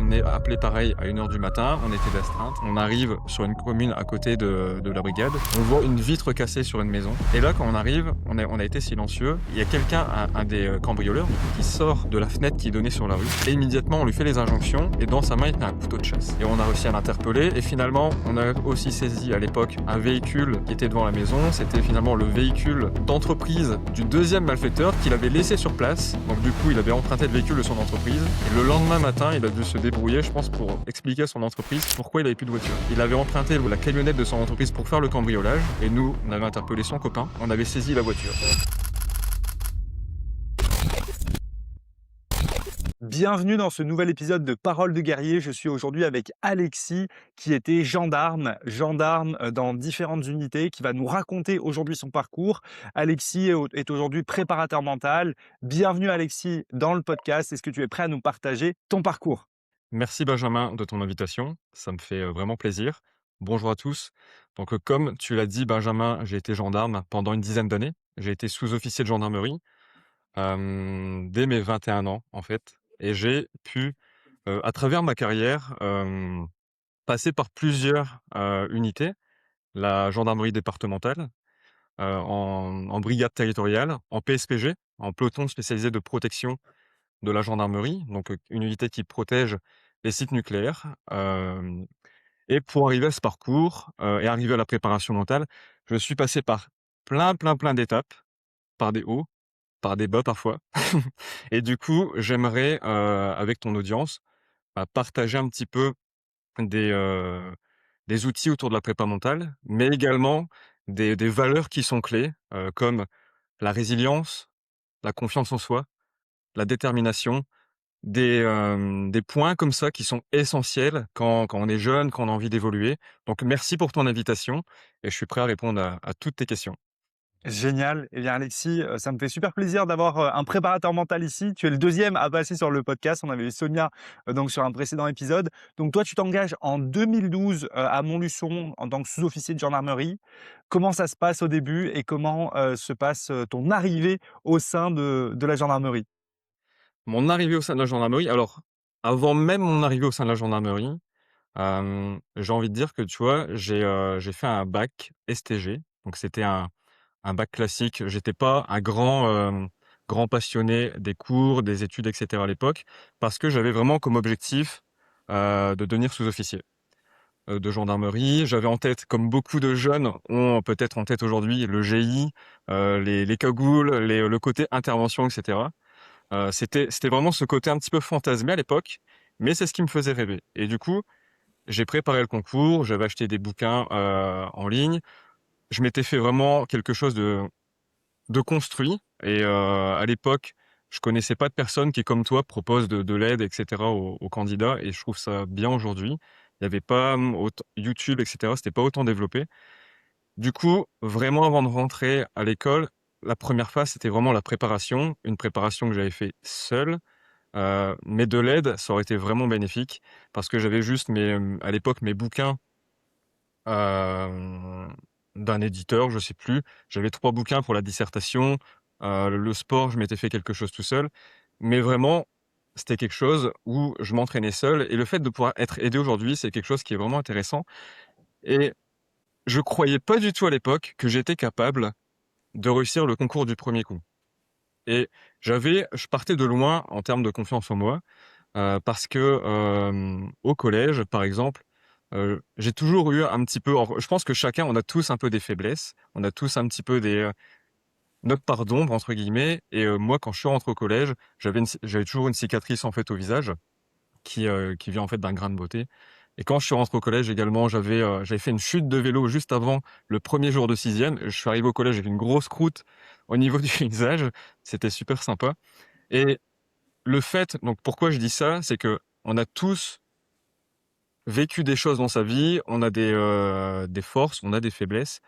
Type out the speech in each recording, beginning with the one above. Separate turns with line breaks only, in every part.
on est appelé pareil à 1 heure du matin, on était d'astreinte, on arrive sur une commune à côté de la brigade, on voit une vitre cassée sur une maison. Et là, quand on arrive, on a été silencieux. Il y a quelqu'un, un des cambrioleurs, du coup, qui sort de la fenêtre qui donnait sur la rue. Et immédiatement, on lui fait les injonctions. Et dans sa main, il y a un couteau de chasse. Et on a réussi à l'interpeller. Et finalement, on a aussi saisi à l'époque un véhicule qui était devant la maison. C'était finalement le véhicule d'entreprise du deuxième malfaiteur qu'il avait laissé sur place. Donc du coup, il avait emprunté le véhicule de son entreprise. Et le lendemain matin, il a dû se débrouiller, je pense, pour expliquer à son entreprise pourquoi il n'avait plus de voiture. Il avait emprunté la camionnette de son entreprise pour faire le cambriolage. Et nous, on avait interpellé son copain. On avait saisi la voiture.
Bienvenue dans ce nouvel épisode de Paroles de guerrier. Je suis aujourd'hui avec Alexis qui était gendarme dans différentes unités, qui va nous raconter aujourd'hui son parcours. Alexis est aujourd'hui préparateur mental. Bienvenue Alexis dans le podcast. Est-ce que tu es prêt à nous partager ton parcours?
Merci Benjamin de ton invitation, ça me fait vraiment plaisir. Bonjour à tous. Donc comme tu l'as dit Benjamin, j'ai été gendarme pendant une dizaine d'années. J'ai été sous-officier de gendarmerie dès mes 21 ans en fait. Et j'ai pu, à travers ma carrière, passer par plusieurs unités. La gendarmerie départementale, en brigade territoriale, en PSPG, en peloton spécialisé de protection de la gendarmerie, donc une unité qui protège les sites nucléaires. Et pour arriver à ce parcours, et arriver à la préparation mentale, je suis passé par plein d'étapes, par des hauts, par des bas parfois. Et du coup, j'aimerais, avec ton audience, partager un petit peu des, heu, des outils autour de la prépa mentale, mais également des valeurs qui sont clés, comme la résilience, la confiance en soi, la détermination. Des points comme ça qui sont essentiels quand on est jeune, quand on a envie d'évoluer. Donc merci pour ton invitation et je suis prêt à répondre à toutes tes questions.
Génial. Eh bien Alexis, ça me fait super plaisir d'avoir, un préparateur mental ici. Tu es le deuxième à passer sur le podcast. On avait eu Sonia, donc sur un précédent épisode. Donc toi, tu t'engages en 2012, à Montluçon en tant que sous-officier de gendarmerie. Comment ça se passe au début et comment, se passe, ton arrivée au sein de la gendarmerie?
Mon arrivée au sein de la gendarmerie, alors avant même mon arrivée au sein de la gendarmerie, j'ai envie de dire que tu vois, j'ai fait un bac STG, donc c'était un bac classique. J'étais pas un grand passionné des cours, des études et cetera à l'époque, parce que j'avais vraiment comme objectif, de devenir sous-officier. De gendarmerie. J'avais en tête, comme beaucoup de jeunes ont peut-être en tête aujourd'hui, le GI, les cagoules, le côté intervention et cetera. C'était vraiment ce côté un petit peu fantasmé à l'époque, mais c'est ce qui me faisait rêver et du coup, j'ai préparé le concours, j'avais acheté des bouquins, en ligne. Je m'étais fait vraiment quelque chose de construit et à l'époque, je connaissais pas de personnes qui, comme toi, proposent de l'aide et cetera aux candidats et je trouve ça bien aujourd'hui. Il y avait pas, autant YouTube et cetera, c'était pas autant développé. Du coup, vraiment avant de rentrer à l'école, la première phase, c'était vraiment la préparation, une préparation que j'avais fait seul, mais de l'aide, ça aurait été vraiment bénéfique parce que j'avais juste à l'époque, mes bouquins, hem, d'un éditeur, je sais plus. J'avais 3 bouquins pour la dissertation, le sport, je m'étais fait quelque chose tout seul, mais vraiment, c'était quelque chose où je m'entraînais seul et le fait de pouvoir être aidé aujourd'hui, c'est quelque chose qui est vraiment intéressant et je croyais pas du tout à l'époque que j'étais capable de réussir le concours du premier coup et je partais de loin en termes de confiance en moi. Parce que, au collège, par exemple, j'ai toujours eu un petit peu je pense que chacun, on a tous un peu des faiblesses, on a tous un petit peu notre part «d'ombre» entre guillemets et moi, quand je suis rentré au collège, j'avais toujours une cicatrice, en fait, au visage qui vient, en fait, d'un grain de beauté et quand je suis rentré au collège également, j'avais fait une chute de vélo juste avant le premier jour de sixième. Je suis arrivé au collège avec une grosse croûte au niveau du visage. C'était super sympa et le fait donc pourquoi je dis ça, c'est que on a tous vécu des choses dans sa vie, on a des forces, on a des faiblesses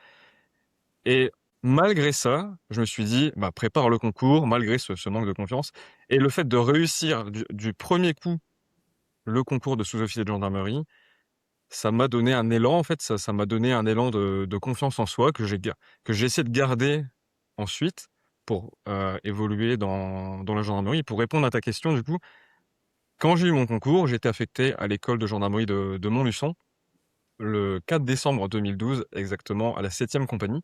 et malgré ça, je me suis dit: «Bah, prépare le concours», malgré ce manque de confiance et le fait de réussir du 1er coup le concours de sous-officier de gendarmerie, ça m'a donné un élan, en fait, ça m'a donné un élan de confiance en soi que j'ai essayé de garder ensuite pour, évoluer dans la gendarmerie. Pour répondre à ta question, du coup, Quand j'ai eu mon concours, j'ai été affecté à l'école de gendarmerie de Montluçon, le 4 décembre 2012 exactement, à la 7e compagnie.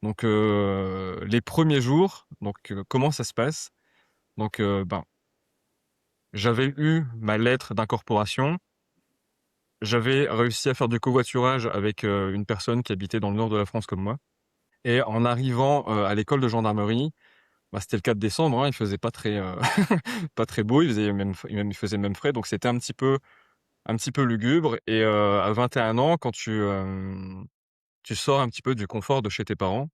Donc les premiers jours, comment ça se passe? Ben, j'avais eu ma lettre d'incorporation. J'avais réussi à faire du covoiturage avec, une personne qui habitait dans le nord de la France comme moi et en arrivant, à l'école de gendarmerie, bah, c'était le 4 décembre, hein, il faisait pas très, pas très beau, il faisait même frais, donc c'était un petit peu lugubre et à 21 ans, quand tu sors un petit peu du confort de chez tes parents,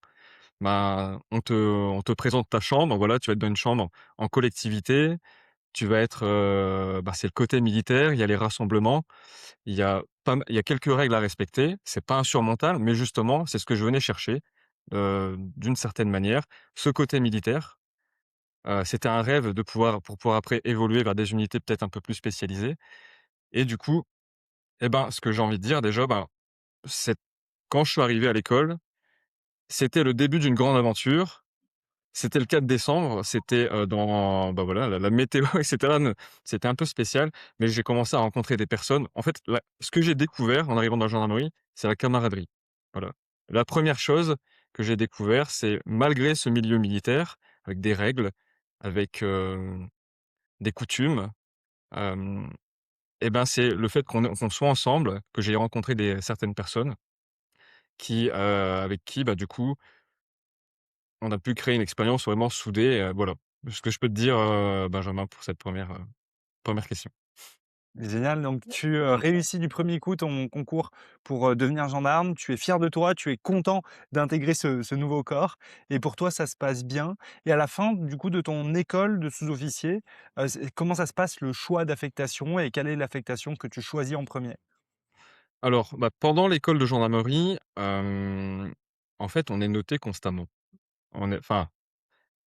bah, on te présente ta chambre, voilà, tu vas être dans une chambre en collectivité, tu vas être, bah, c'est le côté militaire, il y a les rassemblements. Il y a quelques règles à respecter, c'est pas insurmontable, mais justement, c'est ce que je venais chercher, d'une certaine manière. Ce côté militaire, c'était un rêve de pouvoir après évoluer vers des unités peut-être un peu plus spécialisées et du coup, et ben, ce que j'ai envie de dire déjà, ben, c'est quand je suis arrivé à l'école, c'était le début d'une grande aventure. C'était le 4 décembre, c'était, dans bah, voilà, la météo et cetera c'était un peu spécial, mais j'ai commencé à rencontrer des personnes. En fait, ce que j'ai découvert en arrivant dans la gendarmerie, c'est la camaraderie. Voilà. La première chose que j'ai découvert, c'est malgré ce milieu militaire, avec des règles, avec, des coutumes, hem et ben, c'est le fait qu'on soit ensemble, que j'ai rencontré certaines personnes avec qui, bah, du coup, on a pu créer une expérience vraiment soudée, voilà. Ce que je peux te dire, Benjamin, pour cette première question.
Génial, donc tu, réussis du premier coup ton concours pour, devenir gendarme. Tu es fier de toi, tu es content d'intégrer ce nouveau corps et pour toi ça se passe bien et à la fin du coup de ton école de sous-officier, c'est comment ça se passe le choix d'affectation et quelle est l'affectation que tu choisis en premier.
Alors, bah, pendant l'école de gendarmerie, en fait, on est noté constamment.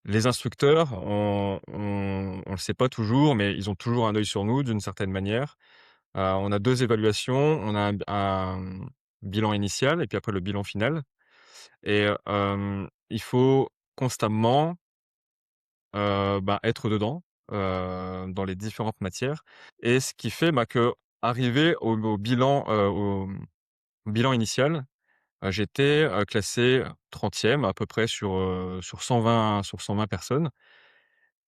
Les instructeurs, on le sait pas toujours, mais ils ont toujours un œil sur nous d'une certaine manière. On a 2 évaluations, on a un bilan initial et puis après le bilan final et il faut constamment, bah, être dedans, dans les différentes matières et ce qui fait, bah, qu'arrivé au bilan, au bilan initial, j'étais, classé 30e à peu près sur 120 personnes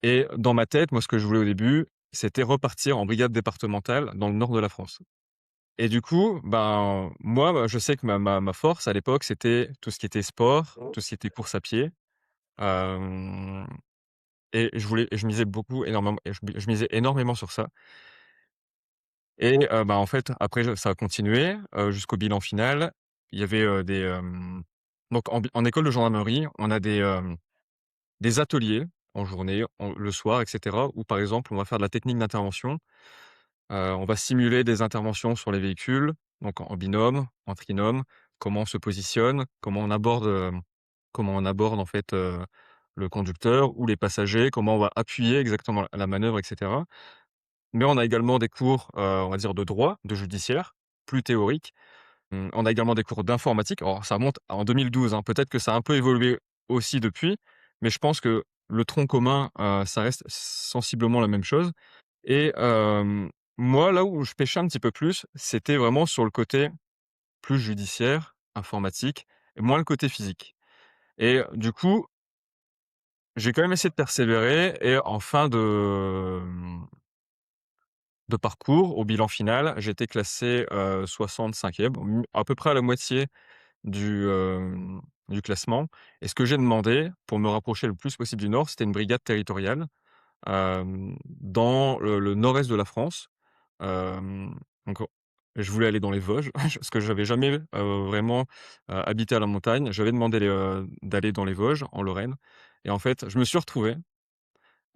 et dans ma tête, moi, ce que je voulais au début, c'était repartir en brigade départementale dans le nord de la France et du coup, ben, moi, bah, je sais que ma force à l'époque, c'était tout ce qui était sport, tout ce qui était course à pied, hem et je misais beaucoup, énormément et je misais énormément sur ça et bah, en fait, après ça a continué, jusqu'au bilan final. Il y avait, donc en école de gendarmerie, on a des ateliers en journée, le soir et cetera, où par exemple, on va faire de la technique d'intervention. On va simuler des interventions sur les véhicules, donc en binôme, en trinôme, comment on se positionne, comment on aborde en fait, le conducteur ou les passagers, comment on va appuyer exactement la manœuvre et cetera. Mais on a également des cours, on va dire de droit, de judiciaire, plus théoriques. On a également des cours d'informatique. Alors ça remonte en 2012, hein, peut-être que ça a un peu évolué aussi depuis, mais je pense que le tronc commun, ça reste sensiblement la même chose et moi, là où je pêchais un petit peu plus, c'était vraiment sur le côté plus judiciaire, informatique et moins le côté physique et du coup, j'ai quand même essayé de persévérer et en fin de parcours, au bilan final, j'ai été classé, 65e, à peu près à la moitié du classement et ce que j'ai demandé pour me rapprocher le plus possible du nord, c'était une brigade territoriale, dans le nord-est de la France. Donc je voulais aller dans les Vosges parce que j'avais jamais, vraiment, habité à la montagne. J'avais demandé d'aller dans les Vosges, en Lorraine et en fait, je me suis retrouvé,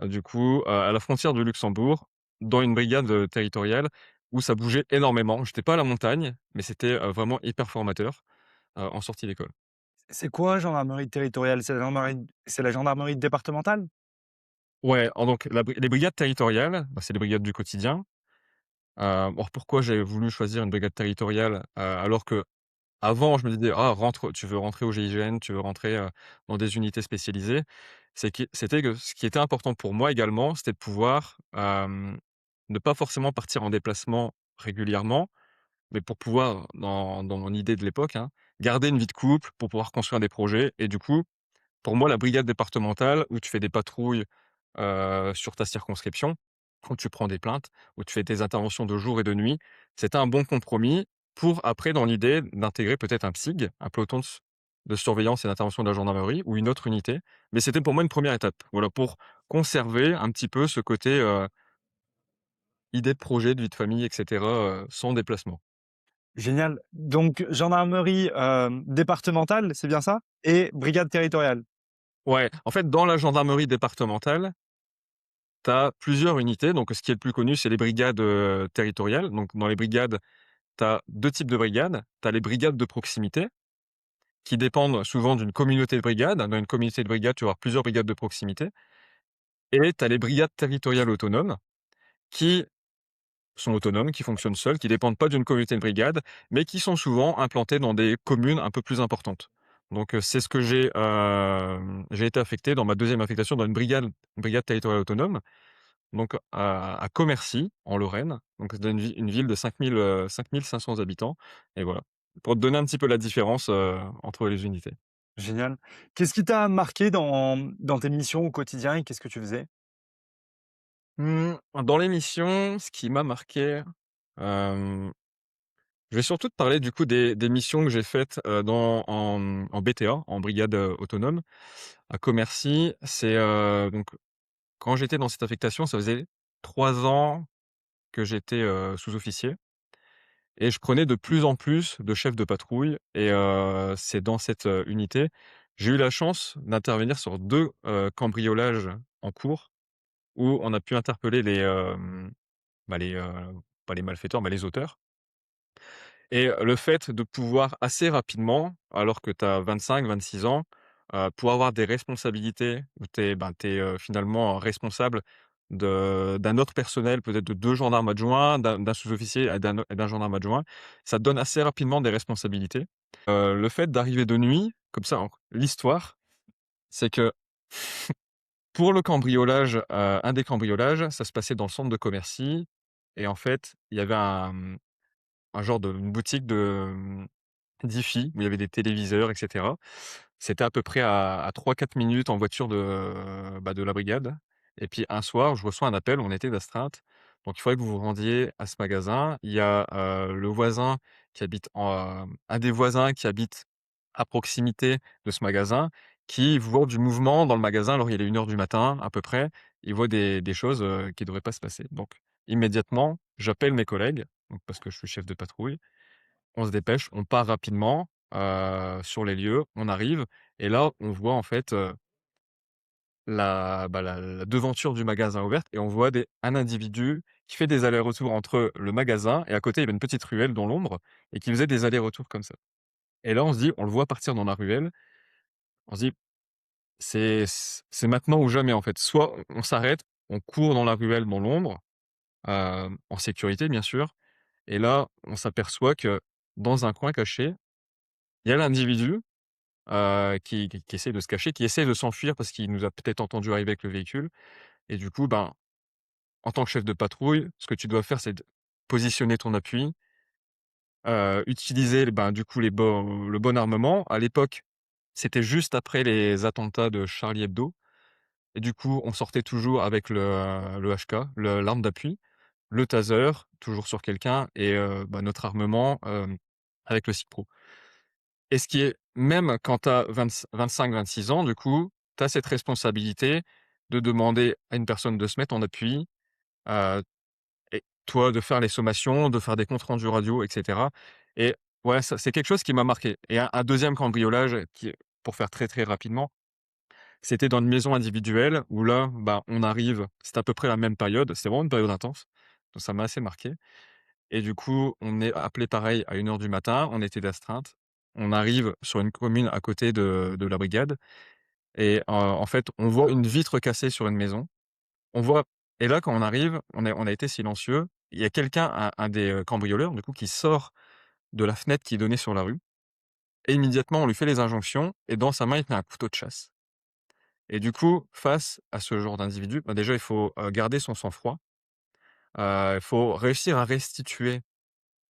du coup, à la frontière du Luxembourg, dans une brigade, territoriale où ça bougeait énormément. J'étais pas à la montagne, mais c'était, vraiment hyper formateur, en sortie d'école.
C'est quoi gendarmerie territoriale? C'est la gendarmerie départementale?
Ouais, alors donc les brigades territoriales, bah, c'est les brigades du quotidien. Alors pourquoi j'ai voulu choisir une brigade territoriale, alors qu'avant je me disais: «Ah rentre tu veux rentrer au GIGN, tu veux rentrer, dans des unités spécialisées». C'était que ce qui était important pour moi également, c'était de pouvoir, ne pas forcément partir en déplacement régulièrement, mais pour pouvoir, dans mon idée de l'époque, hein, garder une vie de couple, pour pouvoir construire des projets et du coup, pour moi, la brigade départementale où tu fais des patrouilles, sur ta circonscription, où tu prends des plaintes, où tu fais tes interventions de jour et de nuit, c'était un bon compromis pour après, dans l'idée d'intégrer peut-être un PSIG, un peloton de surveillance et d'intervention de la gendarmerie ou une autre unité. Mais c'était pour moi une première étape, voilà, pour conserver un petit peu ce côté, idée de projet, de vie de famille et cetera, sans déplacement.
Génial. Donc gendarmerie, départementale, c'est bien ça? Et brigade territoriale?
Ouais, en fait, dans la gendarmerie départementale, tu as plusieurs unités. Donc, ce qui est le plus connu, c'est les brigades, territoriales. Donc, dans les brigades, tu as 2 types de brigades. Tu as les brigades de proximité qui dépendent souvent d'une communauté de brigades. Dans une communauté de brigades, tu vas avoir plusieurs brigades de proximité et tu as les brigades territoriales autonomes qui sont autonomes, qui fonctionnent seules, qui dépendent pas d'une communauté de brigades, mais qui sont souvent implantées dans des communes un peu plus importantes. Donc, c'est ce que j'ai été affecté dans ma deuxième affectation dans une brigade territoriale autonome. Donc à Commercy, en Lorraine, donc c'est une ville de 5 500 habitants et voilà. Pour te donner un petit peu la différence, entre les unités.
Génial. Qu'est-ce qui t'a marqué dans tes missions au quotidien et qu'est-ce que tu faisais?
Dans l'émission, ce qui m'a marqué, hem, je vais surtout te parler du coup des missions que j'ai faites, en BTA, en brigade, autonome. À Commercy, c'est, donc quand j'étais dans cette affectation, ça faisait 3 ans que j'étais, sous-officier. Et je prenais de plus en plus de chefs de patrouille et c'est dans cette, unité, j'ai eu la chance d'intervenir sur 2 cambriolages en cours où on a pu interpeller bah, les, pas les malfaiteurs, mais les auteurs et le fait de pouvoir assez rapidement, alors que tu as 25-26 ans, pour avoir des responsabilités où tu es, ben, finalement responsable d'un autre personnel, peut-être de 2 gendarmes adjoints, d'un sous-officier et d'un gendarme adjoint, ça te donne assez rapidement des responsabilités. Le fait d'arriver de nuit, comme ça, alors l'histoire, c'est que pour le cambriolage, un des cambriolages, ça se passait dans le centre de Commercy et en fait, il y avait un genre de une boutique d'Hi-Fi, où il y avait des téléviseurs et cetera. C'était à peu près à 3-4 minutes en voiture de la brigade et puis un soir, je reçois un appel, on était d'astreinte, donc il faudrait que vous vous rendiez à ce magasin. Il y a, le voisin qui habite un des voisins qui habite à proximité de ce magasin, qui voit du mouvement dans le magasin, alors il est 1 heure du matin à peu près. Il voit des choses, qui ne devraient pas se passer. Donc immédiatement, j'appelle mes collègues, donc parce que je suis chef de patrouille. On se dépêche, on part rapidement, sur les lieux, on arrive et là, on voit en fait, la devanture du magasin ouverte et on voit un individu qui fait des allers-retours entre le magasin et à côté, il y avait une petite ruelle dans l'ombre et qui faisait des allers-retours comme ça et là, on se dit on le voit partir dans la ruelle, on se dit: «C'est maintenant ou jamais, en fait». Soit on s'arrête, on court dans la ruelle dans l'ombre, en sécurité bien sûr et là, on s'aperçoit que dans un coin caché, il y a l'individu qui essaie de se cacher, qui essaie de s'enfuir parce qu'il nous a peut-être entendu arriver avec le véhicule et du coup, ben, en tant que chef de patrouille, ce que tu dois faire, c'est de positionner ton appui, utiliser, ben, du coup, le bon armement. À l'époque, c'était juste après les attentats de Charlie Hebdo et du coup, on sortait toujours avec le HK, l'arme d'appui, le taser, toujours sur quelqu'un et bah, notre armement, avec le SIG Pro. Et ce qui est même quand tu as 25-26 ans, du coup, tu as cette responsabilité de demander à une personne de se mettre en appui, heu et toi de faire les sommations, de faire des comptes rendus radio et cetera et ouais, ça c'est quelque chose qui m'a marqué et un 2e cambriolage qui pour faire très, très rapidement, c'était dans une maison individuelle où là, bah, on arrive, c'était à peu près la même période, c'était vraiment une période intense, donc ça m'a assez marqué et du coup, on est appelé pareil à 1 heure du matin, on était d'astreinte. On arrive sur une commune à côté de la brigade et en fait, on voit une vitre cassée sur une maison. On voit et là, quand on arrive, on a été silencieux. Il y a quelqu'un, un des, cambrioleurs du coup, qui sort de la fenêtre qui donnait sur la rue et immédiatement, on lui fait les injonctions et dans sa main, il tenait un couteau de chasse et du coup, face à ce genre d'individu, bah, déjà, il faut, garder son sang-froid. Il faut réussir à restituer,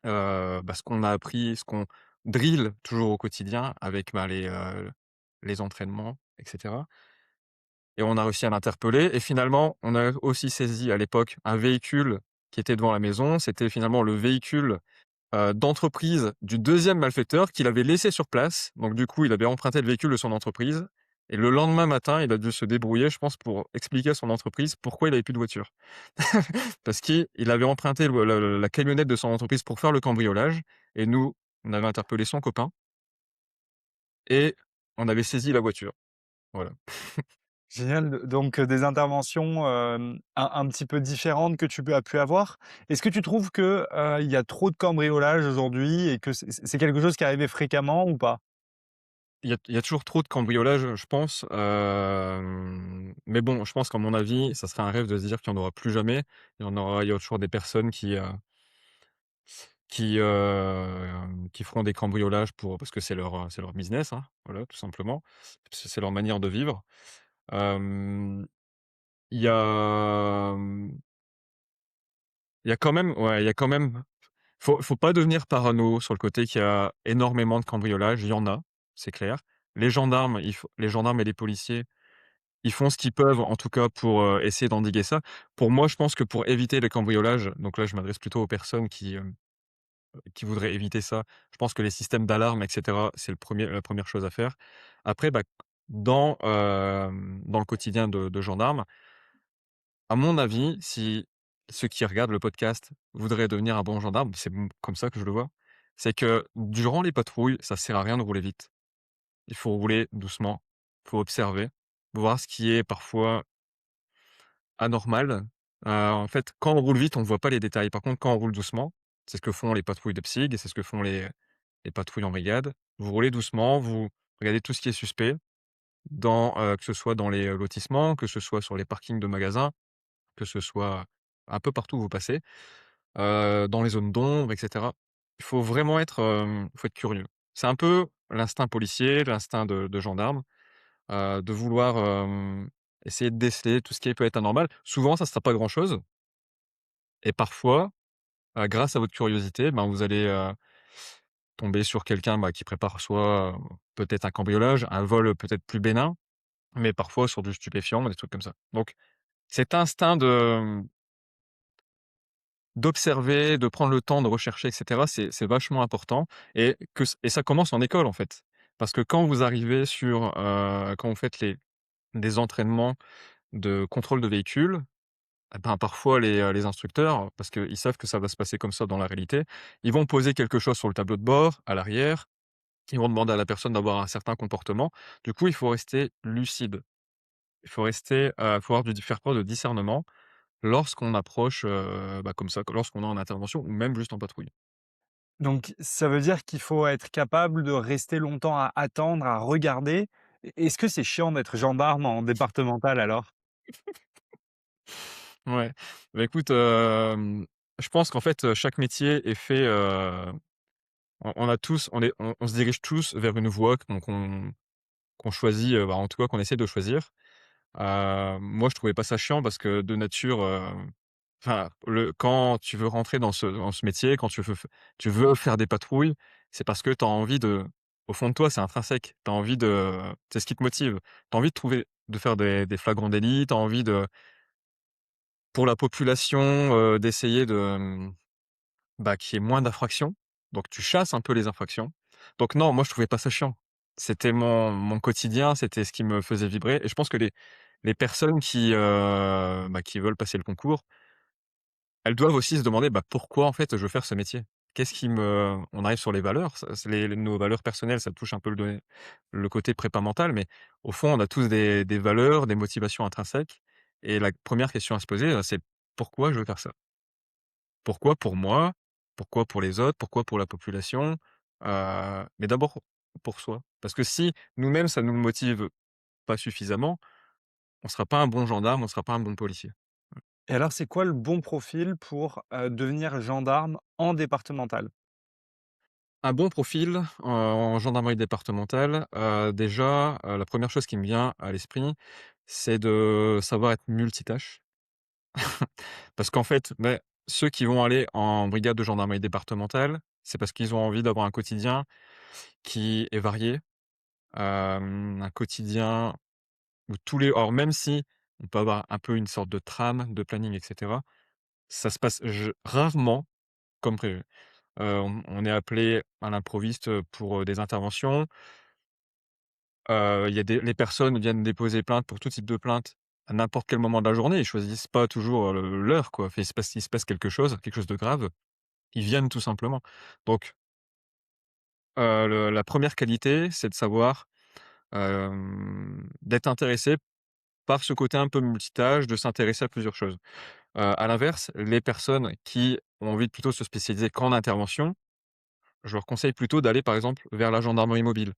ce qu'on a appris, ce qu'on drill toujours au quotidien avec, les entraînements et cetera, et on a réussi à l'interpeller et finalement, on a aussi saisi à l'époque un véhicule qui était devant la maison. C'était finalement le véhicule d'entreprise du deuxième malfaiteur qu'il avait laissé sur place. Donc du coup, il avait emprunté le véhicule de son entreprise et le lendemain matin, il a dû se débrouiller, je pense, pour expliquer à son entreprise pourquoi il avait plus de voiture. Parce qu'il avait emprunté le la camionnette de son entreprise pour faire le cambriolage et nous, on avait interpellé son copain et on avait saisi la voiture. Voilà.
Génial, donc des interventions, un petit peu différentes que tu as pu avoir. Est-ce que tu trouves que, il y a trop de cambriolages aujourd'hui et que c'est quelque chose qui arrivait fréquemment ou pas?
Il y a toujours trop de cambriolage, je pense, mais bon, je pense qu'à mon avis, ça serait un rêve de se dire qu'il y en aura plus jamais. Il y a toujours des personnes qui feront des cambriolages parce que c'est leur business, hein, voilà, tout simplement. C'est leur manière de vivre. Hem, il y a, il y a quand même ouais, il y a quand même faut pas devenir parano sur le côté qu'il y a énormément de cambriolages, il y en a, c'est clair. Les gendarmes et les policiers, ils font ce qu'ils peuvent, en tout cas pour, essayer d'endiguer ça. Pour moi, je pense que pour éviter les cambriolages, donc là, je m'adresse plutôt aux personnes qui voudraient éviter ça. Je pense que les systèmes d'alarme et cetera, c'est la première chose à faire. Après, dans le quotidien de gendarme, à mon avis, si ceux qui regardent le podcast voudraient devenir un bon gendarme, c'est comme ça que je le vois, c'est que durant les patrouilles, ça sert à rien de rouler vite. Il faut rouler doucement, il faut observer, voir ce qui est parfois anormal. En fait, quand on roule vite, on ne voit pas les détails. Par contre, quand on roule doucement, c'est ce que font les patrouilles de PSIG et c'est ce que font les patrouilles en brigade. Vous roulez doucement, vous regardez tout ce qui est suspect que ce soit dans les, lotissements, que ce soit sur les parkings de magasins, que ce soit un peu partout où vous passez, dans les zones d'ombre et cetera. Il faut être curieux. C'est un peu l'instinct policier, l'instinct de gendarme, de vouloir, essayer de déceler tout ce qui peut être anormal. Souvent, ça ne sera pas grand-chose et parfois, grâce à votre curiosité, vous allez, tomber sur quelqu'un, qui prépare soit, peut-être un cambriolage, un vol, peut-être plus bénin, mais parfois sur du stupéfiant, des trucs comme ça. Donc cet instinct d'observer, de prendre le temps de rechercher et cetera, c'est vachement important et ça commence en école, en fait. Parce que quand vous faites des entraînements de contrôle de véhicule, parfois les instructeurs, parce qu'ils savent que ça va se passer comme ça dans la réalité, ils vont poser quelque chose sur le tableau de bord, à l'arrière, ils vont demander à la personne d'avoir un certain comportement. Du coup, il faut rester lucide. Il faut faire preuve de discernement lorsqu'on approche, comme ça, lorsqu'on est en intervention ou même juste en patrouille.
Donc ça veut dire qu'il faut être capable de rester longtemps à attendre, à regarder. Est-ce que c'est chiant d'être gendarme en départemental alors?
Ouais. Écoute, je pense qu'en fait, chaque métier est fait, on a tous on se dirige tous vers une voie qu'on choisit, en tout cas qu'on essaie de choisir. Moi, je trouvais pas ça chiant parce que de nature, quand tu veux rentrer dans ce métier, quand tu veux faire des patrouilles, c'est parce que tu as envie au fond de toi, c'est intrinsèque. C'est ce qui te motive. Tu as envie de faire des flagrants délits, tu as envie pour la population, d'essayer qu'il y ait moins d'infractions. Donc tu chasses un peu les infractions. Donc non, moi je trouvais pas ça chiant. C'était mon quotidien, c'était ce qui me faisait vibrer et je pense que les personnes qui veulent passer le concours, elles doivent aussi se demander, pourquoi en fait je veux faire ce métier? On arrive sur les valeurs, ça c'est nos valeurs personnelles, ça touche un peu le côté prépa mental, mais au fond, on a tous des valeurs, des motivations intrinsèques et la première question à se poser, c'est: «Pourquoi je veux faire ça?» Pourquoi pour moi? Pourquoi pour les autres? Pourquoi pour la population? Mais d'abord pour soi. Parce que si nous-mêmes ça nous motive pas suffisamment, on sera pas un bon gendarme, on sera pas un bon policier.
Et alors c'est quoi le bon profil pour, devenir gendarme en départemental?
Un bon profil en gendarmerie départementale, déjà, la première chose qui me vient à l'esprit, c'est de savoir être multitâche. Parce qu'en fait, ceux qui vont aller en brigade de gendarmerie départementale, c'est parce qu'ils ont envie d'avoir un quotidien qui est varié, un quotidien où tous les alors même si on peut avoir un peu une sorte de trame, de planning et cetera, ça se passe rarement comme prévu. On est appelé à l'improviste, pour, des interventions. Il y a des les personnes viennent déposer plainte pour tout type de plainte à n'importe quel moment de la journée. Ils choisissent pas toujours, l'heure, quoi. Enfin, il se passe quelque chose de grave, ils viennent tout simplement. Donc, le la première qualité, c'est de savoir, d'être intéressé par ce côté un peu multitâche, de s'intéresser à plusieurs choses. À l'inverse, les personnes qui ont envie de plutôt se spécialiser qu'en intervention, je leur conseille plutôt d'aller, par exemple, vers la gendarmerie mobile.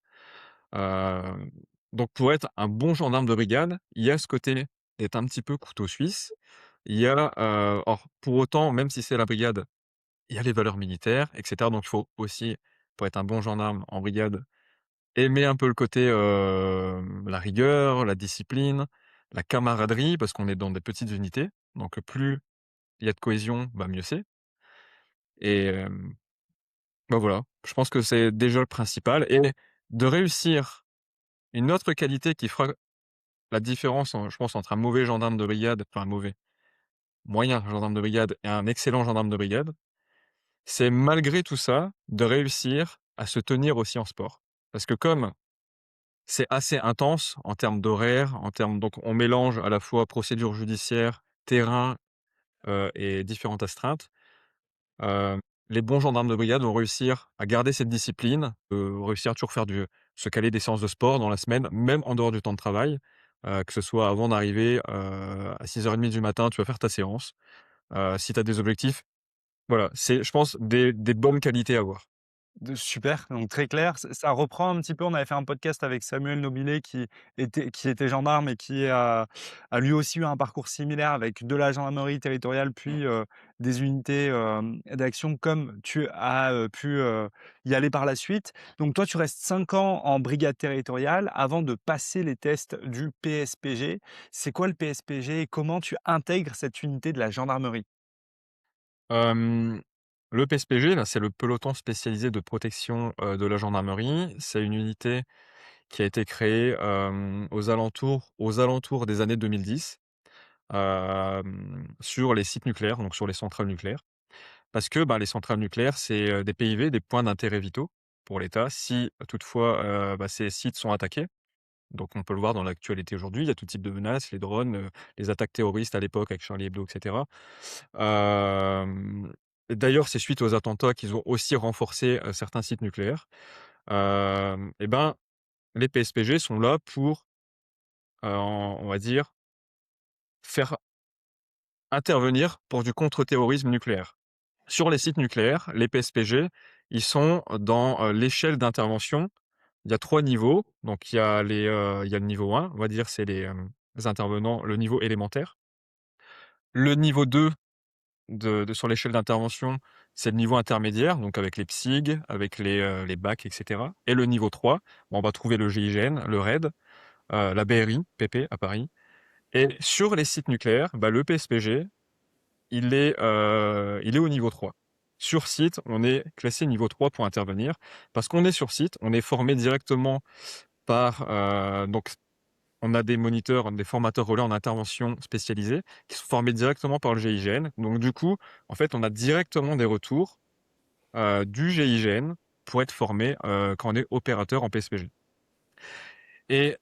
Hem, donc pour être un bon gendarme de brigade, il y a ce côté d'être un petit peu couteau suisse. Il y a, or pour autant, même si c'est la brigade, il y a les valeurs militaires et cetera. Donc il faut aussi, pour être un bon gendarme en brigade, aimer un peu le côté, la rigueur, la discipline, la camaraderie, parce qu'on est dans des petites unités. Donc plus il y a de cohésion, bah, mieux c'est. Et bah, voilà, je pense que c'est déjà le principal et de réussir une autre qualité qui fera la différence, je pense, entre un mauvais gendarme de brigade, enfin un mauvais, moyen gendarme de brigade et un excellent gendarme de brigade, c'est malgré tout ça, de réussir à se tenir aussi en sport. Parce que comme c'est assez intense en termes d'horaire, en termes donc on mélange à la fois procédure judiciaire, terrain, et différentes astreintes. Heu, les bons gendarmes de brigade vont réussir à garder cette discipline, réussir à toujours faire se caler des séances de sport dans la semaine, même en dehors du temps de travail, que ce soit avant d'arriver, à 6h30 du matin, tu vas faire ta séance. Si tu as des objectifs, voilà, c'est je pense des bonnes qualités à avoir.
De super, donc très clair. Ça reprend un petit peu, on avait fait un podcast avec Samuel Nobilet qui était gendarme et qui a lui aussi eu un parcours similaire avec de la gendarmerie territoriale, puis, des unités, d'action comme tu as, pu, y aller par la suite. Donc toi, tu restes 5 ans en brigade territoriale avant de passer les tests du PSPG. C'est quoi le PSPG et comment tu intègres cette unité de la gendarmerie?
Hem, le PSPG, là, c'est le peloton spécialisé de protection, de la gendarmerie. C'est une unité qui a été créée, aux alentours des années 2010. Sur les sites nucléaires, donc sur les centrales nucléaires. Parce que, bah, les centrales nucléaires, c'est, des PIV, des points d'intérêt vitaux pour l'État si toutefois, bah, ces sites sont attaqués. Donc on peut le voir dans l'actualité aujourd'hui, il y a tout type de menaces, les drones, les attaques terroristes à l'époque avec Charlie Hebdo et cetera. Et d'ailleurs, c'est suite aux attentats qu'ils ont aussi renforcé, certains sites nucléaires. Et ben, les PSPG sont là pour, on va dire, faire intervenir pour du contre-terrorisme nucléaire. Sur les sites nucléaires, les PSPG, ils sont dans, l'échelle d'intervention. Il y a 3 niveaux, donc il y a le niveau 1, on va dire, c'est les intervenants, le niveau élémentaire. Le niveau 2 de sur l'échelle d'intervention, c'est le niveau intermédiaire, donc avec les PSIG, avec les BAC et cetera. Et le niveau 3, on va trouver le GIGN, le RAID, la BRI, PP à Paris. Et sur les sites nucléaires, bah, le PSPG, il est au niveau 3. Sur site, on est classé niveau 3 pour intervenir parce qu'on est sur site, on est formé directement par, donc on a des moniteurs, des formateurs relais en intervention spécialisés qui sont formés directement par le GIGN. Donc du coup, en fait, on a directement des retours, du GIGN pour être formé, quand on est opérateur en PSPG. Et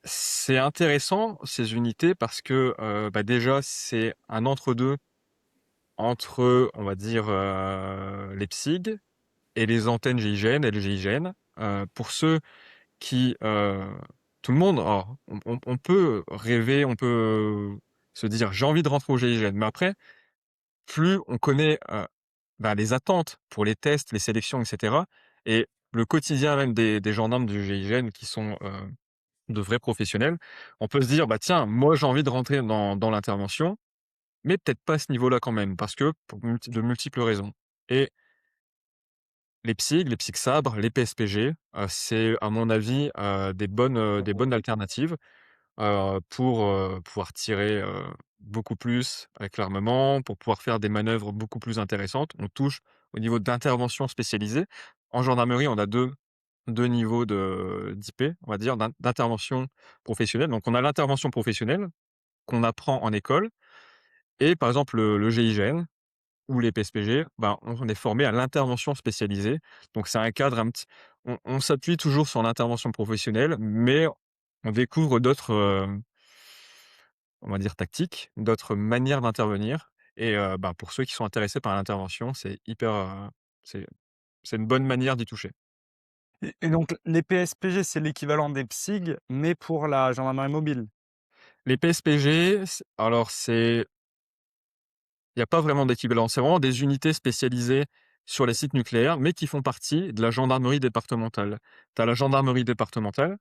c'est intéressant ces unités parce que, bah, déjà c'est un entre 2 entre, on va dire, les PSIG et les antennes GIGN et le GIGN. Pour ceux qui, tout le monde, alors on peut rêver, on peut se dire: «J'ai envie de rentrer au GIGN», mais après, plus on connaît, bah, les attentes pour les tests, les sélections et cetera et le quotidien même des gendarmes du GIGN qui sont, de vrais professionnels, on peut se dire: «Bah, tiens, moi j'ai envie de rentrer dans l'intervention, mais peut-être pas à ce niveau-là quand même», parce que pour de multiples raisons. Et les PSIG, les PSIG-sabres, les PSPG, c'est à mon avis, des bonnes alternatives. pour pouvoir tirer, beaucoup plus avec l'armement, pour pouvoir faire des manœuvres beaucoup plus intéressantes. On touche au niveau d'intervention spécialisée. En gendarmerie, on a deux niveaux d'IP, on va dire, d'intervention professionnelle. Donc on a l'intervention professionnelle qu'on apprend en école et par exemple le GIGN ou les PSPG, ben, on est formé à l'intervention spécialisée. Donc c'est un cadre un petit on s'appuie toujours sur l'intervention professionnelle, mais on découvre d'autres, on va dire tactiques, d'autres manières d'intervenir et bah, pour ceux qui sont intéressés par l'intervention, c'est hyper, c'est c'est une bonne manière d'y toucher.
Et donc les PSPG, c'est l'équivalent des PSIG, mais pour la gendarmerie mobile?
Les PSPG, il y a pas vraiment d'équivalent. C'est vraiment des unités spécialisées sur les sites nucléaires, mais qui font partie de la gendarmerie départementale. Tu as la gendarmerie départementale,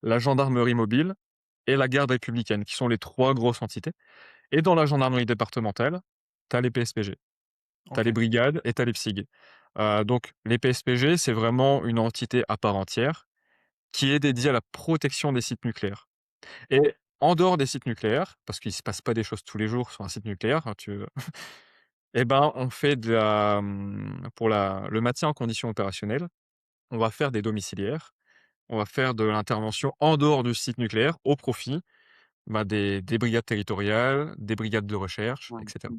la gendarmerie mobile et la garde républicaine, qui sont les 3 grosses entités et dans la gendarmerie départementale, tu as les PSPG. Tu as les
OK.
brigades et tu as les PSIG. Donc les PSPG, c'est vraiment une entité à part entière qui est dédiée à la protection des sites nucléaires et en dehors des sites nucléaires, parce qu'il se passe pas des choses tous les jours sur un site nucléaire, hein, et ben, on fait pour le maintien en condition opérationnelle, on va faire des domiciliaires, on va faire de l'intervention en dehors du site nucléaire au profit, bah, des brigades territoriales, des brigades de recherche et
Ouais.
cetera.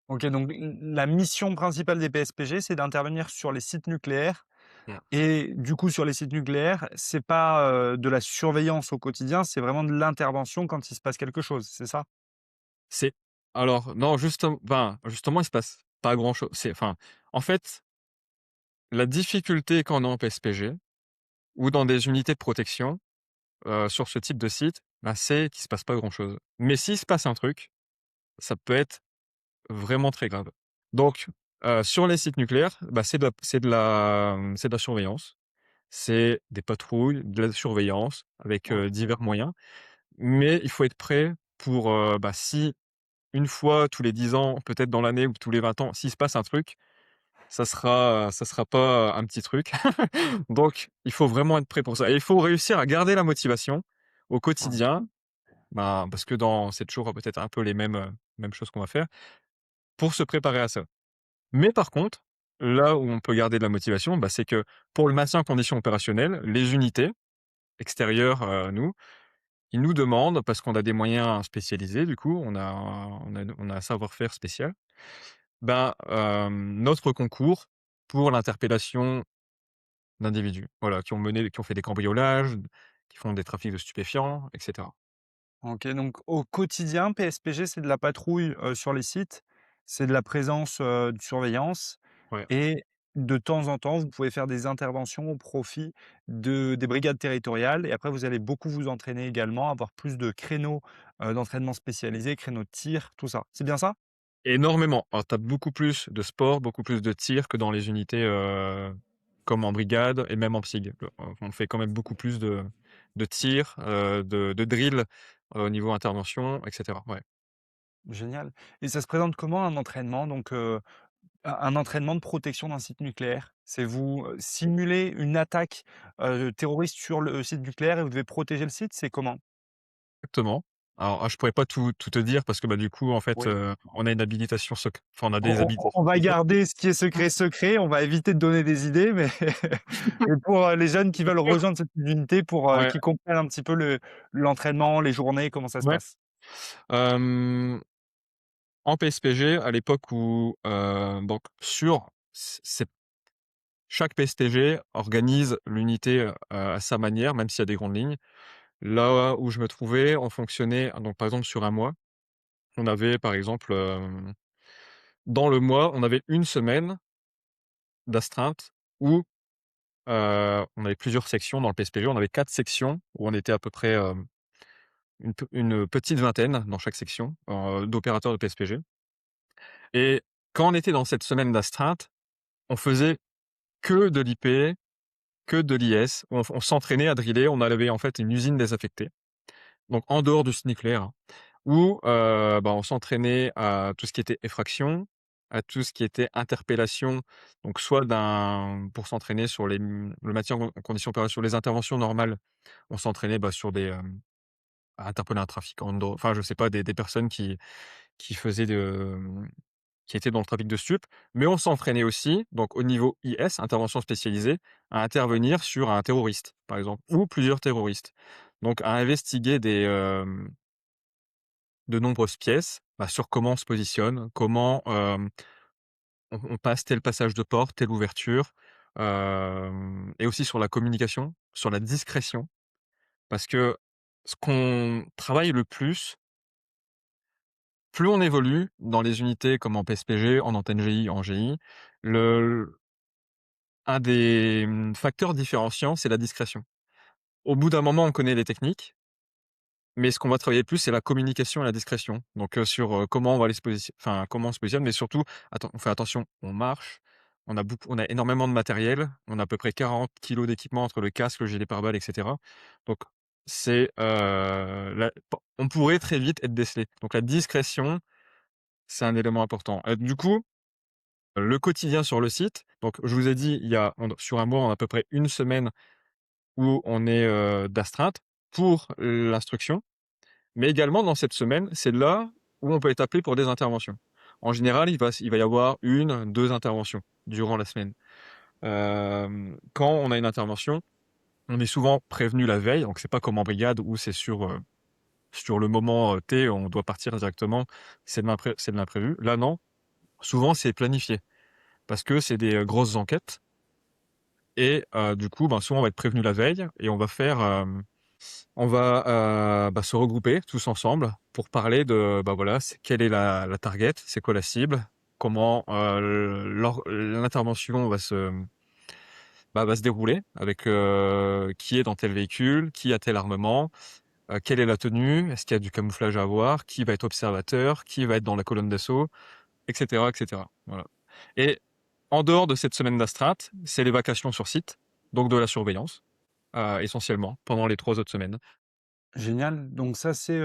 OK, donc la mission principale des PSPG, c'est d'intervenir sur les sites nucléaires
Mmh.
et du coup, sur les sites nucléaires, c'est pas, de la surveillance au quotidien, c'est vraiment de l'intervention quand il se passe quelque chose, c'est ça?
C'est alors non, justement, il se passe pas grand-chose. En fait, la difficulté quand on est en PSPG ou dans des unités de protection, sur ce type de site, bah, c'est qu'il se passe pas grand-chose. Mais s'il se passe un truc, ça peut être vraiment très grave. Donc, sur les sites nucléaires, bah, c'est de la surveillance, c'est des patrouilles, de la surveillance avec,
OK.
divers moyens. Mais il faut être prêt pour, bah, si une fois tous les 10 ans, peut-être dans l'année ou tous les 20 ans, s'il se passe un truc, ça sera pas un petit truc. Donc il faut vraiment être prêt pour ça et il faut réussir à garder la motivation au
Ouais.
quotidien, ben, parce que c'est toujours peut-être un peu les mêmes choses qu'on va faire, pour se préparer à ça. Mais par contre, là où on peut garder de la motivation, bah, c'est que pour le maintien en condition opérationnelle, les unités extérieures à nous, ils nous demandent, parce qu'on a des moyens spécialisés du coup, on a un savoir-faire spécial, ben, notre concours pour l'interpellation d'individus, voilà, qui ont fait des cambriolages, qui font des trafics de stupéfiants et cetera.
OK, donc au quotidien, PSPG, c'est de la patrouille, sur les sites, c'est de la présence, de surveillance
Ouais.
et de temps en temps, vous pouvez faire des interventions au profit des brigades territoriales et après vous allez beaucoup vous entraîner également, avoir plus de créneaux, d'entraînement spécialisés, créneaux de tir, tout ça. C'est bien ça?
Énormément. Alors tu as beaucoup plus de sport, beaucoup plus de tir que dans les unités, comme en brigade et même en PSIG. On fait quand même beaucoup plus de tir, de drill, au niveau intervention et cetera, ouais.
Génial et ça se présente comment un entraînement donc, un entraînement de protection d'un site nucléaire? C'est vous, simulez une attaque, terroriste sur le site nucléaire et vous devez protéger le site, c'est comment?
Exactement. Alors, je pourrais pas tout te dire parce que, bah, du coup, en fait,
Oui.
on a une habilitation enfin, on a des
On
habilitations
va
secrètes.
garder ce qui est secret, secret, on va éviter de donner des idées, mais mais pour, les jeunes qui veulent rejoindre cette unité pour,
Ouais,
qu'ils comprennent un petit peu l'entraînement, les journées, comment ça se
ouais.
passe.
En PSPG, à l'époque où, donc c'est chaque PSPG organise l'unité, à sa manière, même s'il y a des grandes lignes. Là où je me trouvais, on fonctionnait donc par exemple sur un mois, on avait par exemple, dans le mois, on avait une semaine d'astreinte où, on avait plusieurs sections dans le PSPG. On avait 4 sections où on était à peu près, une petite vingtaine dans chaque section, d'opérateurs de PSPG et quand on était dans cette semaine d'astreinte, on faisait que de l'IP, que de l'IS. On s'entraînait à driller, on avait en fait une usine désaffectée, donc en dehors du site nucléaire, hein, où, bah, on s'entraînait à tout ce qui était effraction, à tout ce qui était interpellation, donc soit pour s'entraîner sur le maintien en condition opérationnelle, sur les interventions normales, on s'entraînait, bah, sur interpeller un trafiquant de enfin, je sais pas, des personnes qui faisaient qui étaient dans le trafic de stupes, mais on s'entraînait aussi, donc au niveau IS, intervention spécialisée, à intervenir sur un terroriste, par exemple, ou plusieurs terroristes. Donc à investiguer de nombreuses pièces, bah, sur comment on se positionne, comment, on passe tel passage de porte, telle ouverture, et aussi sur la communication, sur la discrétion. Parce que ce qu'on travaille le plus on évolue dans les unités comme en PSPG, en antenne GI, en GI, le un des, facteurs différenciants, c'est la discrétion. Au bout d'un moment, on connaît les techniques, mais ce qu'on va travailler le plus, c'est la communication et la discrétion. Donc, sur, comment on va aller se position enfin, comment on se positionne, mais surtout, on fait attention, on marche, on a énormément de matériel, on a à peu près 40 kilos d'équipement entre le casque, le gilet pare-balles et cetera. Donc c'est, la on pourrait très vite être décelé. Donc la discrétion, c'est un élément important. Du coup, le quotidien sur le site, donc je vous ai dit, sur un mois, on a à peu près une semaine où on est, d'astreinte pour l'instruction. Mais également dans cette semaine, c'est là où on peut être appelé pour des interventions. En général, il va y avoir une, 2 interventions durant la semaine. Quand on a une intervention, on est souvent prévenu la veille, donc c'est pas comme en brigade où c'est sur le moment, T, on doit partir directement, c'est de l'imprévu. Là non, souvent c'est planifié parce que c'est des, grosses enquêtes et du coup, ben, souvent on va être prévenu la veille et on va, bah, se regrouper tous ensemble pour parler de, bah, voilà, quelle est la target, c'est quoi la cible, comment, l'intervention va se dérouler avec, qui est dans tel véhicule, qui a tel armement, quelle est la tenue, est-ce qu'il y a du camouflage à avoir, qui va être observateur, qui va être dans la colonne d'assaut, et cetera, et cetera. Voilà. Et en dehors de cette semaine d'astreinte, c'est les vacations sur site, donc de la surveillance, essentiellement pendant les 3 autres semaines.
Génial. Donc ça, c'est,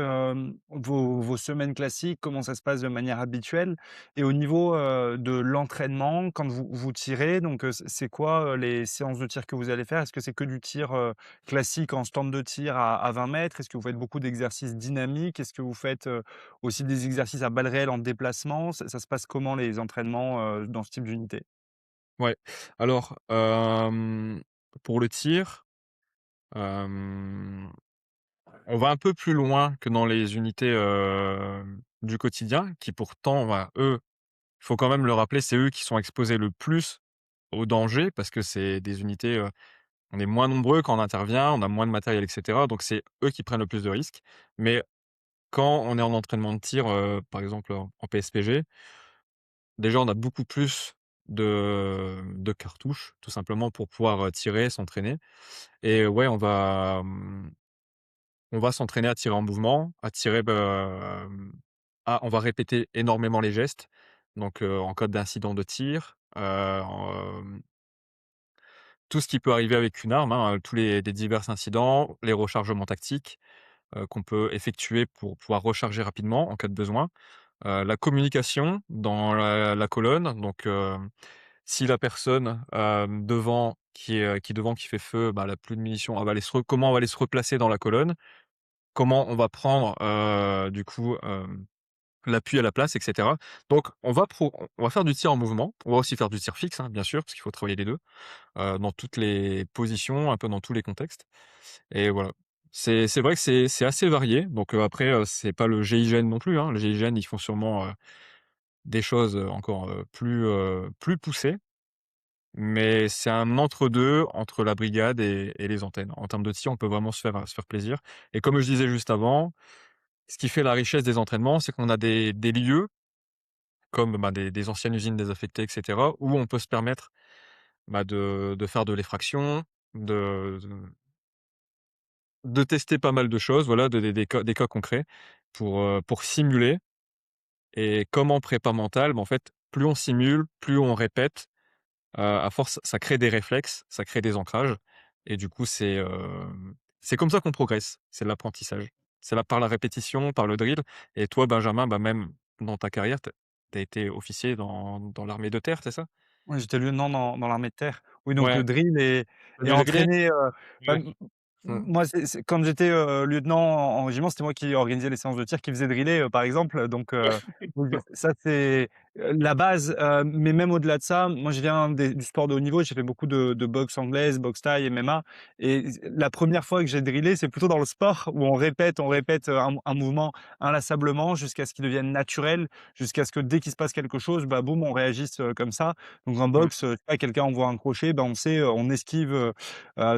vos semaines classiques, comment ça se passe de manière habituelle et au niveau, de l'entraînement, quand vous tirez, donc, c'est quoi, les séances de tir que vous allez faire? Est-ce que c'est que du tir, classique en stand de tir à 20 mètres? Est-ce que vous faites beaucoup d'exercices dynamiques? Est-ce que vous faites, aussi des exercices à balles réelles en déplacement? Ça se passe comment les entraînements, dans ce type d'unité?
Ouais. Alors, pour le tir, hem, on va un peu plus loin que dans les unités, du quotidien qui pourtant, bah, eux, il faut quand même le rappeler, c'est eux qui sont exposés le plus au danger parce que c'est des unités, on est moins nombreux quand on intervient, on a moins de matériel et cetera, donc c'est eux qui prennent le plus de risques. Mais quand on est en entraînement de tir, par exemple en PSPG, déjà on a beaucoup plus de cartouches, tout simplement pour pouvoir, tirer, s'entraîner et ouais, on va s'entraîner à tirer en mouvement, à tirer, on va répéter énormément les gestes, donc en cas d'incident de tir, tout ce qui peut arriver avec une arme, hein, tous les divers incidents, les rechargements tactiques, qu'on peut effectuer pour pouvoir recharger rapidement en cas de besoin. La communication dans la colonne, donc si la personne, devant qui fait feu, bah, elle a plus de munitions, elle va aller comment on va aller se replacer dans la colonne, comment on va prendre, du coup, l'appui à la place et cetera. Donc on va faire du tir en mouvement, on va aussi faire du tir fixe, hein, bien sûr, parce qu'il faut travailler les 2 dans toutes les positions, un peu dans tous les contextes et voilà. C'est vrai que c'est assez varié, donc après, c'est pas le GIGN non plus, hein. Le GIGN, ils font sûrement, des choses, encore, plus poussées, mais c'est un entre-deux entre la brigade et les antennes. En termes de tir, on peut vraiment se faire plaisir et comme je disais juste avant, ce qui fait la richesse des entraînements, c'est qu'on a des lieux comme, bah, des anciennes usines désaffectées et cetera, où on peut se permettre, bah, de faire de l'effraction, de tester pas mal de choses, voilà, des cas concrets pour simuler et comme en prépa mentale, bah, en fait, plus on simule, plus on répète, à force, ça crée des réflexes, ça crée des ancrages et du coup, c'est comme ça qu'on progresse, c'est de l'apprentissage. C'est là par la répétition, par le drill et toi, Benjamin, bah, même dans ta carrière, tu as été officier dans l'armée de terre, c'est ça?
Oui, j'étais lieutenant dans l'armée de terre. Oui, donc le
Ouais,
drill et
le drill,
entraîner, bah,
ouais. Mmh.
Moi, c'est quand j'étais, lieutenant en régiment, c'était moi qui organisais les séances de tir, qui faisait driller, par exemple, donc ça c'est, la base, mais même au-delà de ça, moi je viens du sport de haut niveau, j'ai fait beaucoup de boxe anglaise, boxe thaï, MMA et la première fois que j'ai drillé, c'est plutôt dans le sport où on répète, un mouvement inlassablement jusqu'à ce qu'il devienne naturel, jusqu'à ce que dès qu'il se passe quelque chose, bah, boum, on réagisse, comme ça. Donc en
Mmh.
boxe, je sais pas, quelqu'un envoie un crochet, bah, on sait, on esquive,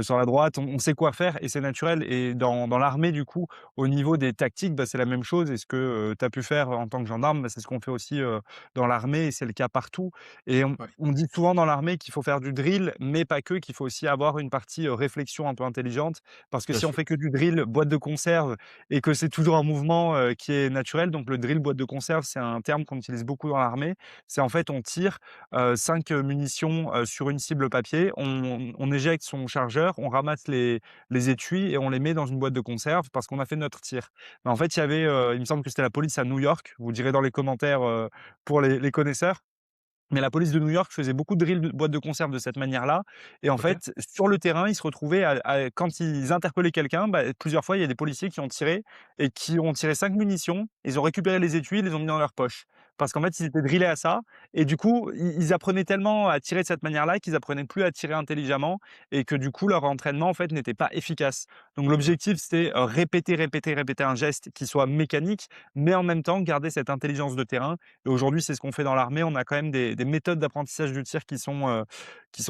sur la droite, on sait quoi faire et c'est naturel et dans l'armée du coup, au niveau des tactiques, bah, c'est la même chose et ce que, tu as pu faire en tant que gendarme, bah, c'est ce qu'on fait aussi, dans l'armée et c'est le cas partout et
Ouais,
on dit souvent dans l'armée qu'il faut faire du drill, mais pas que, qu'il faut aussi avoir une partie, réflexion un peu intelligente parce que
bien
si on
sûr.
fait que du drill, boîte de conserve et que c'est toujours un mouvement, qui est naturel, donc le drill boîte de conserve, c'est un terme qu'on utilise beaucoup dans l'armée. C'est en fait on tire, 5 munitions, sur une cible papier, on éjecte son chargeur, on ramasse les étuis et on les met dans une boîte de conserve parce qu'on a fait notre tir. Mais en fait, il y avait, il me semble que c'était la police à New York, vous direz dans les commentaires, pour les connaisseurs. Mais la police de New York faisait beaucoup de drills de boîtes de conserve de cette manière-là et en
OK.
fait, sur le terrain, ils se retrouvaient à quand ils interpellaient quelqu'un, bah, plusieurs fois, il y a des policiers qui ont tiré et qui ont tiré 5 munitions. Ils ont récupéré les étuis, ils les ont mis dans leur poche. Parce qu'en fait, ils étaient drillés à ça et du coup, ils apprenaient tellement à tirer de cette manière-là qu'ils apprenaient plus à tirer intelligemment et que du coup, leur entraînement, en fait, n'était pas efficace. Donc
Ouais.
l'objectif, c'était, répéter, répéter, répéter un geste qui soit mécanique, mais en même temps garder cette intelligence de terrain et aujourd'hui, c'est ce qu'on fait dans l'armée. On a quand même des méthodes d'apprentissage du tir qui sont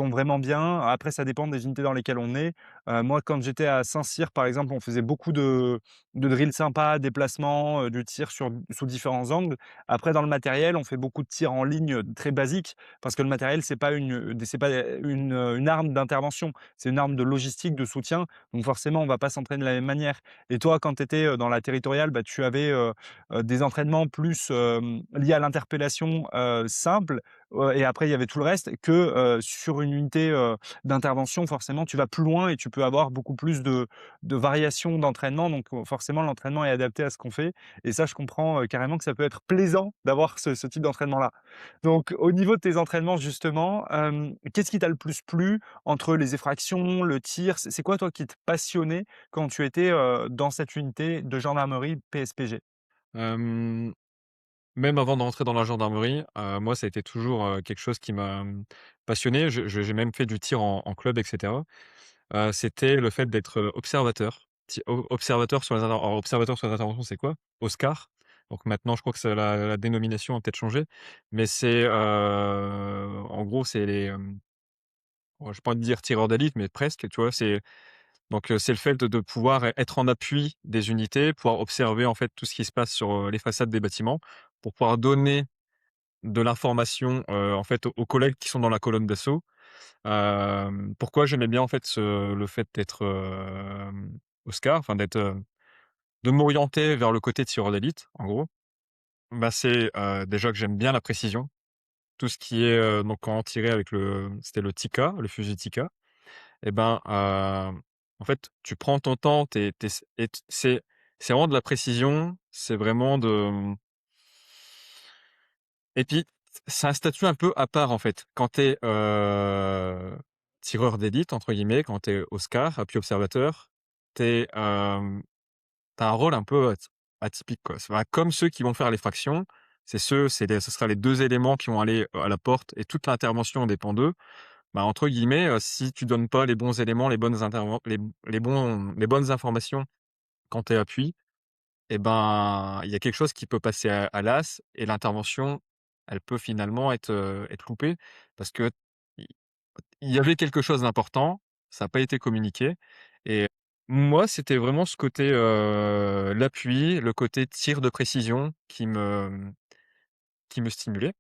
vraiment bien. Après, ça dépend des unités dans lesquelles on est. Moi, quand j'étais à Saint-Cyr, par exemple, on faisait beaucoup de drills sympas, déplacements, du tir sous différents angles. Après, dans le matériel, on fait beaucoup de tirs en ligne, très basiques parce que le matériel, c'est pas une arme d'intervention, c'est une arme de logistique, de soutien. Donc forcément, on va pas s'entraîner de la même manière. Et toi, quand tu étais, dans la territoriale, bah, tu avais, des entraînements plus, liés à l'interpellation, simple, et après il y avait tout le reste que, sur une unité, d'intervention, forcément tu vas plus loin et tu peux avoir beaucoup plus de variations d'entraînement donc forcément l'entraînement est adapté à ce qu'on fait et ça je comprends, carrément que ça peut être plaisant d'avoir ce type d'entraînement-là. Donc au niveau de tes entraînements justement, qu'est-ce qui t'a le plus plu entre les effractions, le tir? C'est quoi toi qui te passionnait quand tu étais, dans cette unité de gendarmerie PSPG?
Hem, Même avant de rentrer dans la gendarmerie, moi, ça a été toujours, quelque chose qui m'a, passionné. J'ai même fait du tir en club et cetera. C'était le fait d'être, observateur. Observateur sur les alors observateur sur les interventions, c'est quoi? OSCAR. Donc maintenant, je crois que c'est la dénomination a peut-être changé, mais c'est, en gros, c'est les, oh, j'ai pas envie de dire tireurs d'élite, mais presque, tu vois? C'est le fait de pouvoir être en appui des unités, pouvoir observer, en fait, tout ce qui se passe sur, les façades des bâtiments, pour pouvoir donner de l'information, en fait, aux collègues qui sont dans la colonne d'assaut. Pourquoi j'aimais bien, en fait, le fait d'être, Oscar, enfin de m'orienter vers le côté tireur d'élite, en gros. Bah, c'est, déjà que j'aime bien la précision. Tout ce qui est, donc quand on tirait avec c'était le Tikka, le fusil Tikka et ben, en fait, tu prends ton temps, tu es et t c'est vraiment de la précision, c'est vraiment et puis c'est un statut un peu à part, en fait. Quand tu es, «tireur d'élite» entre guillemets, quand tu es Oscar, appui observateur, tu es, tu as un rôle un peu atypique, quoi. C'est, bah, comme ceux qui vont faire les fractions, ce sera les 2 éléments qui vont aller, à la porte et toute l'intervention dépend d'eux. Bah, entre guillemets, si tu donnes pas les bons éléments, les bonnes informations quand tu es appui et ben, il y a quelque chose qui peut passer à l'as et l'intervention, elle peut finalement être loupée parce que i il y avait quelque chose d'important, ça a pas été communiqué et moi, c'était vraiment ce côté, l'appui, le côté tir de précision qui me stimulait.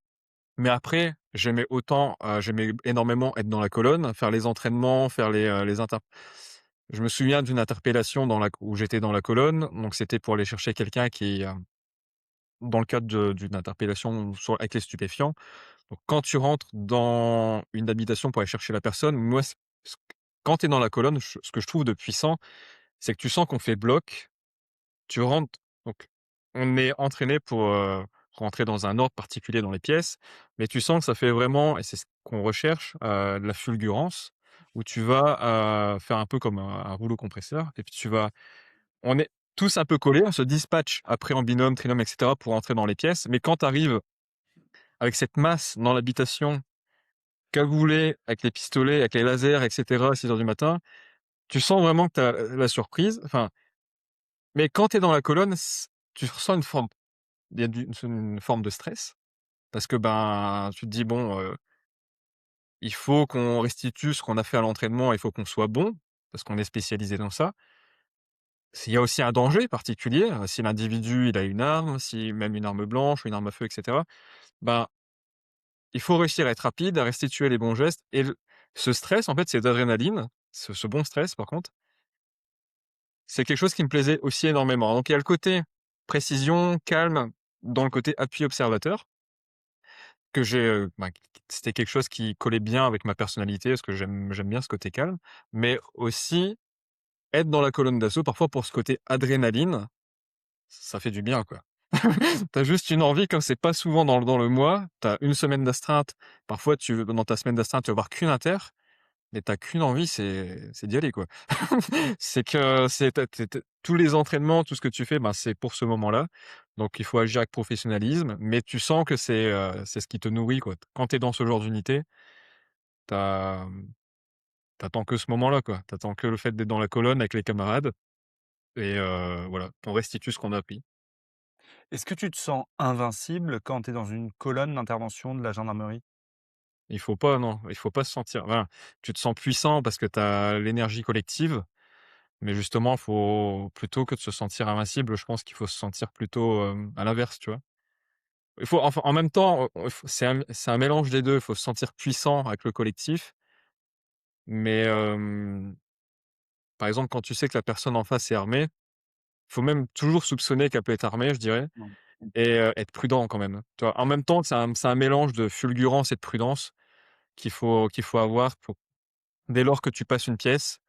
Mais après, j'aimais énormément être dans la colonne, faire les entraînements, faire les inter je me souviens d'une interpellation où j'étais dans la colonne, donc c'était pour aller chercher quelqu'un qui, dans le cadre d'une interpellation avec les stupéfiants. Donc quand tu rentres dans une habitation pour aller chercher la personne, moi, quand tu es dans la colonne, ce que je trouve de puissant, c'est que tu sens qu'on fait bloc, tu rentres donc on est entraîné pour, rentrer dans un ordre particulier dans les pièces, mais tu sens que ça fait vraiment et c'est ce qu'on recherche, de la fulgurance où tu vas, faire un peu comme un rouleau compresseur et puis on est tous un peu collés, on se dispatche après en binôme, trinôme et cetera pour entrer dans les pièces, mais quand tu arrives avec cette masse dans l'habitation, cagoulée, avec les pistolets, avec les lasers et cetera à 6:00 du matin, tu sens vraiment que tu as la surprise, enfin, mais quand tu es dans la colonne, tu ressens il y a une forme de stress parce que, ben, tu te dis: «Bon, il faut qu'on restitue ce qu'on a fait à l'entraînement, il faut qu'on soit bon, parce qu'on est spécialisé dans ça». S'il y a aussi un danger particulier, si l'individu, il a une arme, si même une arme blanche ou une arme à feu et cetera, ben, il faut réussir à être rapide, à restituer les bons gestes et ce stress, en fait, c'est d'adrénaline, ce bon stress par contre, c'est quelque chose qui me plaisait aussi énormément. Donc il y a le côté précision, calme, dans le côté appui observateur que c'était quelque chose qui collait bien avec ma personnalité parce que j'aime bien ce côté calme, mais aussi être dans la colonne d'assaut parfois pour ce côté adrénaline, ça fait du bien, quoi. T'as juste une envie, comme c'est pas souvent dans le mois, t'as une semaine d'astreinte, parfois dans ta semaine d'astreinte, tu vas voir qu'une inter, mais t'as qu'une envie, c'est d'y aller, quoi. C'est que c'est tu tous les entraînements, tout ce que tu fais, ben, c'est pour ce moment-là, donc il faut agir avec professionnalisme, mais tu sens que c'est ce qui te nourrit, quoi. Quand tu es dans ce genre d'unité, t'as as, que ce moment-là, quoi. T'attends que le fait d'être dans la colonne avec les camarades et voilà, on restitue ce qu'on a appris.
Est-ce que tu te sens invincible quand tu es dans une colonne d'intervention de la gendarmerie?
Il faut pas, non, il faut pas se sentir voilà, tu te sens puissant parce que tu as l'énergie collective, mais justement, faut plutôt que de se sentir invincible, je pense qu'il faut se sentir plutôt, à l'inverse, tu vois? Il faut enfin, en même temps, c'est un mélange des 2. Il faut se sentir puissant avec le collectif, mais par exemple, quand tu sais que la personne en face est armée, il faut même toujours soupçonner qu'elle peut être armée, je dirais
Non.
et être prudent quand même, tu vois? En même temps, c'est un mélange de fulgurance et de prudence qu'il faut avoir pour dès lors que tu passes une pièce,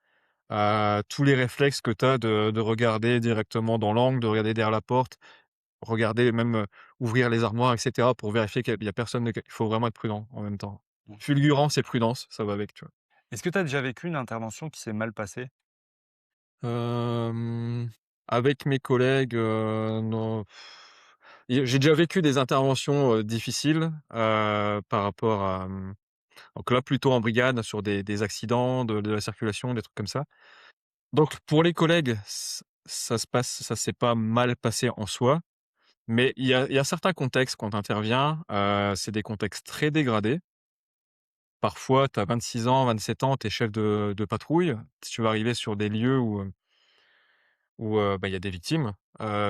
tous les réflexes que tu as de regarder directement dans l'angle, de regarder derrière la porte, regarder même, ouvrir les armoires et cetera pour vérifier qu'il y a personne il faut vraiment être prudent en même temps.
Mmh.
Fulgurance et prudence, ça va avec, tu vois?
Est-ce que tu as déjà vécu une intervention qui s'est mal passée?
Hem, Avec mes collègues, non. J'ai déjà vécu des interventions, difficiles, par rapport à, donc là, plutôt en brigade sur des accidents de la circulation, des trucs comme ça. Donc pour les collègues, ça s'est pas mal passé en soi, mais il y a certains contextes quand tu interviens, c'est des contextes très dégradés. Parfois, tu as 26 ans, 27 ans, tu es chef de patrouille. Si tu vas arriver sur des lieux où bah, il y a des victimes,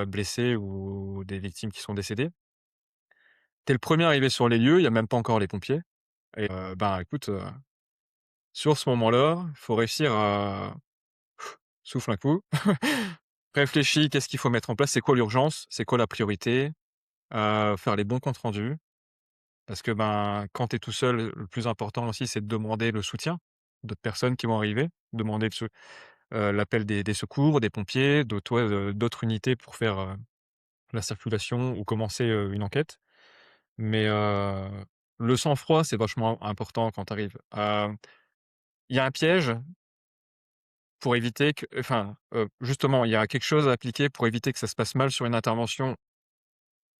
blessées ou des victimes qui sont décédées. Tu es le 1er arrivé sur les lieux, il y a même pas encore les pompiers et ben, écoute, sur ce moment-là, il faut réussir à souffle un coup, réfléchis, qu'est-ce qu'il faut mettre en place? C'est quoi l'urgence? C'est quoi la priorité? Faire les bons comptes rendus parce que, ben, quand tu es tout seul, le plus important aussi, c'est de demander le soutien d'autres personnes qui vont arriver, demander l'appel des secours, des pompiers, d'autres unités pour faire, la circulation ou commencer, une enquête. Mais le sang-froid, c'est vachement important quand tu arrives. Il y a un piège pour éviter que enfin, justement, il y a quelque chose à appliquer pour éviter que ça se passe mal sur une intervention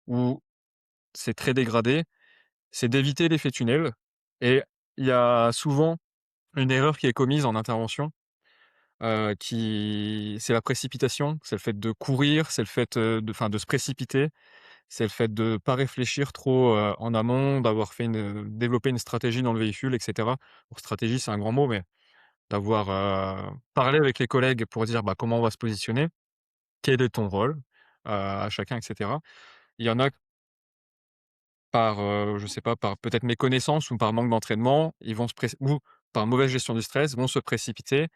où c'est très dégradé, c'est d'éviter l'effet tunnel et il y a souvent une erreur qui est commise en intervention, qui c'est la précipitation, c'est le fait de courir, c'est le fait, de se précipiter, c'est le fait de pas réfléchir trop, en amont, d'avoir fait développé une stratégie dans le véhicule et cetera. Bon, stratégie, c'est un grand mot, mais d'avoir, parlé avec les collègues pour dire, bah, comment on va se positionner, quel est ton rôle, à chacun et cetera. Il y en a par, je sais pas, par peut-être méconnaissance ou par manque d'entraînement, ils vont se préc ou par mauvaise gestion du stress, vont se précipiter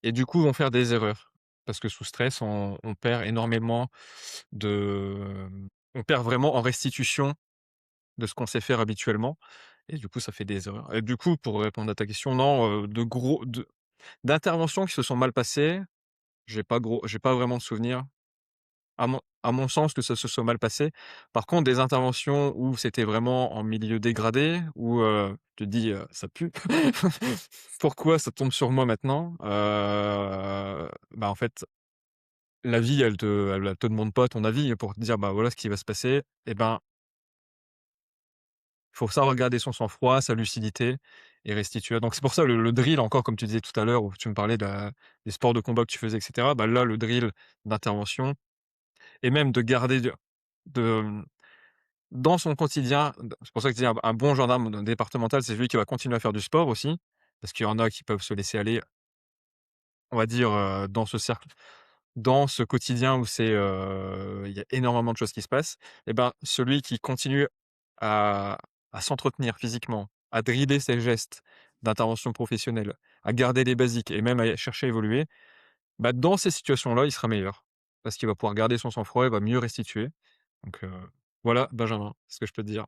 et du coup vont faire des erreurs. Parce que sous stress, on perd énormément de, on perd vraiment en restitution de ce qu'on sait faire habituellement et du coup, ça fait des erreurs et du coup, pour répondre à ta question, non, d'interventions qui se sont mal passées, j'ai pas vraiment de souvenirs à mon sens, que ça se soit mal passé. Par contre, des interventions où c'était vraiment en milieu dégradé, où, tu te dis: «Ça pue. Pourquoi ça tombe sur moi maintenant?» Bah, en fait, la vie, elle te demande pas ton avis pour te dire: «Bah, voilà ce qui va se passer». Et ben, faut savoir garder son sang-froid, sa lucidité et restituer. Donc c'est pour ça le drill encore comme tu disais tout à l'heure où tu me parlais des sports de combat que tu faisais et cetera. Bah, là, le drill d'intervention et même de garder de, dans son quotidien, c'est pour ça que je dis un bon gendarme départemental, c'est celui qui va continuer à faire du sport aussi, parce qu'il y en a qui peuvent se laisser aller, on va dire, dans ce cercle, dans ce quotidien où il y a énormément de choses qui se passent. Et ben, celui qui continue à s'entretenir physiquement, à driller ses gestes d'intervention professionnelle, à garder les basiques et même à chercher à évoluer, bah, dans ces situations-là, il sera meilleur. Parce qu'il va pouvoir garder son sang-froid, il va mieux restituer. Donc, voilà Benjamin, c'est ce que je peux te dire.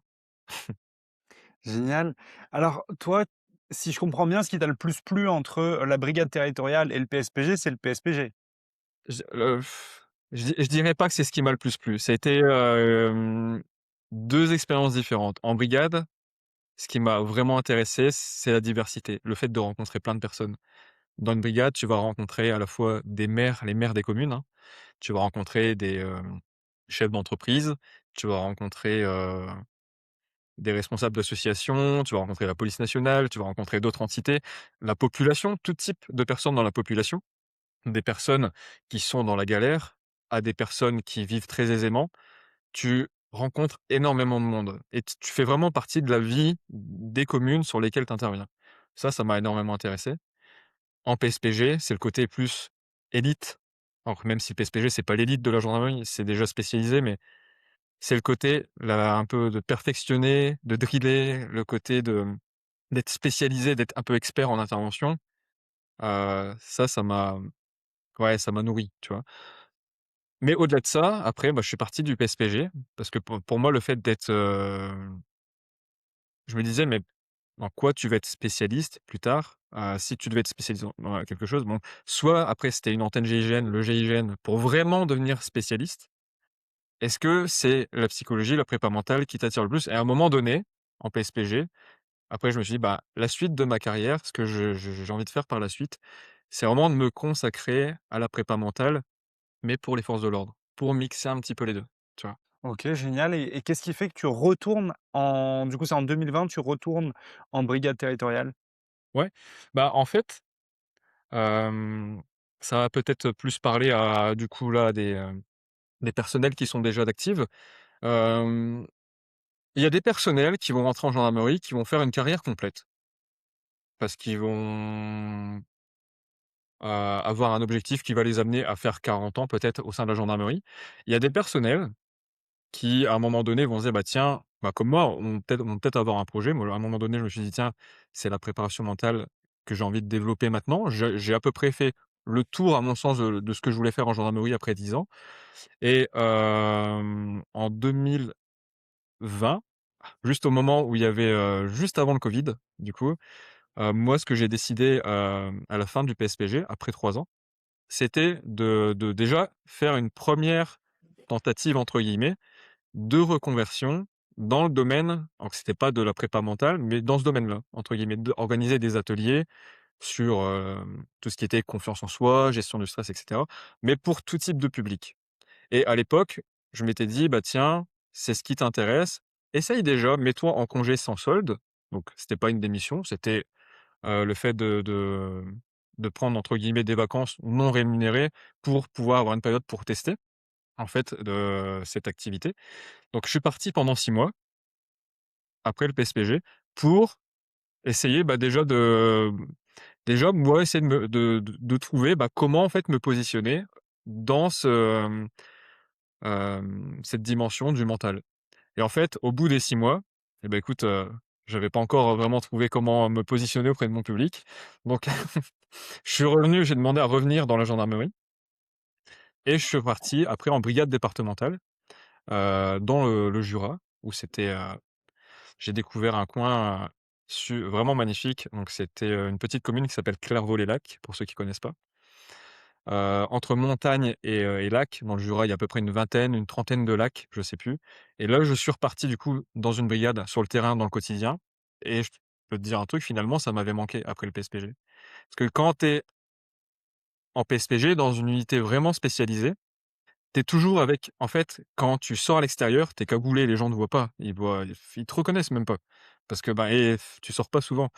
Génial. Alors toi, si je comprends bien, ce qui t'a le plus plu entre, la brigade territoriale et le PSPG, c'est le PSPG?
Je dirais pas que c'est ce qui m'a le plus plu. Ça a été, 2 expériences différentes. En brigade, ce qui m'a vraiment intéressé, c'est la diversité, le fait de rencontrer plein de personnes. Dans une brigade, tu vas rencontrer à la fois des maires, les maires des communes, hein, tu vas rencontrer des, chefs d'entreprise, tu vas rencontrer, des responsables d'associations, tu vas rencontrer la police nationale, tu vas rencontrer d'autres entités, la population, tout type de personnes dans la population, des personnes qui sont dans la galère à des personnes qui vivent très aisément. Tu rencontres énormément de monde et tu fais vraiment partie de la vie des communes sur lesquelles tu interviens. Ça m'a énormément intéressé. En PSPG, c'est le côté plus élite. Alors que même si PSPG, c'est pas l'élite de la gendarmerie, c'est déjà spécialisé, mais c'est le côté là, un peu de perfectionner, de driller, le côté d'être spécialisé, d'être un peu expert en intervention. Ça m'a ouais, ça m'a nourri, tu vois? Mais au-delà de ça, après, bah, je suis parti du PSPG parce que pour moi, le fait d'être, je me disais: «Mais en quoi tu vas être spécialiste plus tard?» Si tu devais être spécialisé dans quelque chose, bon, soit après c'était une antenne GIGN, le GIGN pour vraiment devenir spécialiste. Est-ce que c'est la psychologie, la prépa mentale qui t'attire le plus? Et à un moment donné, en PSPG, après je me suis dit: «Bah, la suite de ma carrière, ce que j'ai envie de faire par la suite, c'est vraiment de me consacrer à la prépa mentale, mais pour les forces de l'ordre, pour mixer un petit peu les 2, tu vois?»
OK, génial et qu'est-ce qui fait que tu retournes en du coup, c'est en 2020, tu retournes en brigade territoriale?
Ouais, bah, en fait, hem, ça va peut-être plus parler à du coup là des personnels qui sont déjà d'active. Hem, il y a des personnels qui vont rentrer en gendarmerie, qui vont faire une carrière complète. Parce qu'ils vont, avoir un objectif qui va les amener à faire 40 ans peut-être au sein de la gendarmerie. Il y a des personnels qui, à un moment donné, vont se dire: «Bah, tiens», bah, comme moi, on peut-être avoir un projet. Moi, à un moment donné, je me suis dit: «Tiens, c'est la préparation mentale que j'ai envie de développer maintenant». J'ai à peu près fait le tour, à mon sens, de ce que je voulais faire en gendarmerie après 10 ans et en 2020, juste au moment où il y avait, juste avant le covid, du coup, moi, ce que j'ai décidé, à la fin du PSPG, après 3 ans, c'était de déjà faire une première «tentative» entre guillemets de reconversion dans le domaine, alors que c'était pas de la prépa mentale, mais dans ce domaine-là, entre guillemets, d'organiser des ateliers sur, tout ce qui était confiance en soi, gestion du stress et cetera, mais pour tout type de public. Et à l'époque, je m'étais dit: «Bah, tiens, c'est ce qui t'intéresse, essaye déjà, mets-toi en congé sans solde». Donc c'était pas une démission, c'était, le fait de prendre entre guillemets «des vacances non rémunérées» pour pouvoir avoir une période pour tester, en fait, de cette activité. Donc je suis parti pendant 6 mois, après le PSPG, pour essayer, bah, déjà moi essayer de trouver, bah, comment en fait me positionner dans cette dimension du mental. Et en fait, au bout des 6 mois, et ben écoute, j'avais pas encore vraiment trouvé comment me positionner auprès de mon public. Donc je suis revenu, j'ai demandé à revenir dans la gendarmerie et je suis parti après en brigade départementale, dans le Jura où j'ai découvert un coin, vraiment magnifique. Donc c'était, une petite commune qui s'appelle Clairvaux-les-Lacs, pour ceux qui connaissent pas. entre montagne et lac. Dans le Jura, il y a à peu près une vingtaine, une trentaine de lacs, je sais plus et là, je suis reparti du coup dans une brigade sur le terrain, dans le quotidien et je peux te dire un truc, finalement, ça m'avait manqué après le PSPG. Parce que quand tu es en PSPG, dans une unité vraiment spécialisée, tu es toujours avec en fait, quand tu sors à l'extérieur, tu es cagoulé, les gens ne voient pas. Ils te reconnaissent même pas parce que, tu sors pas souvent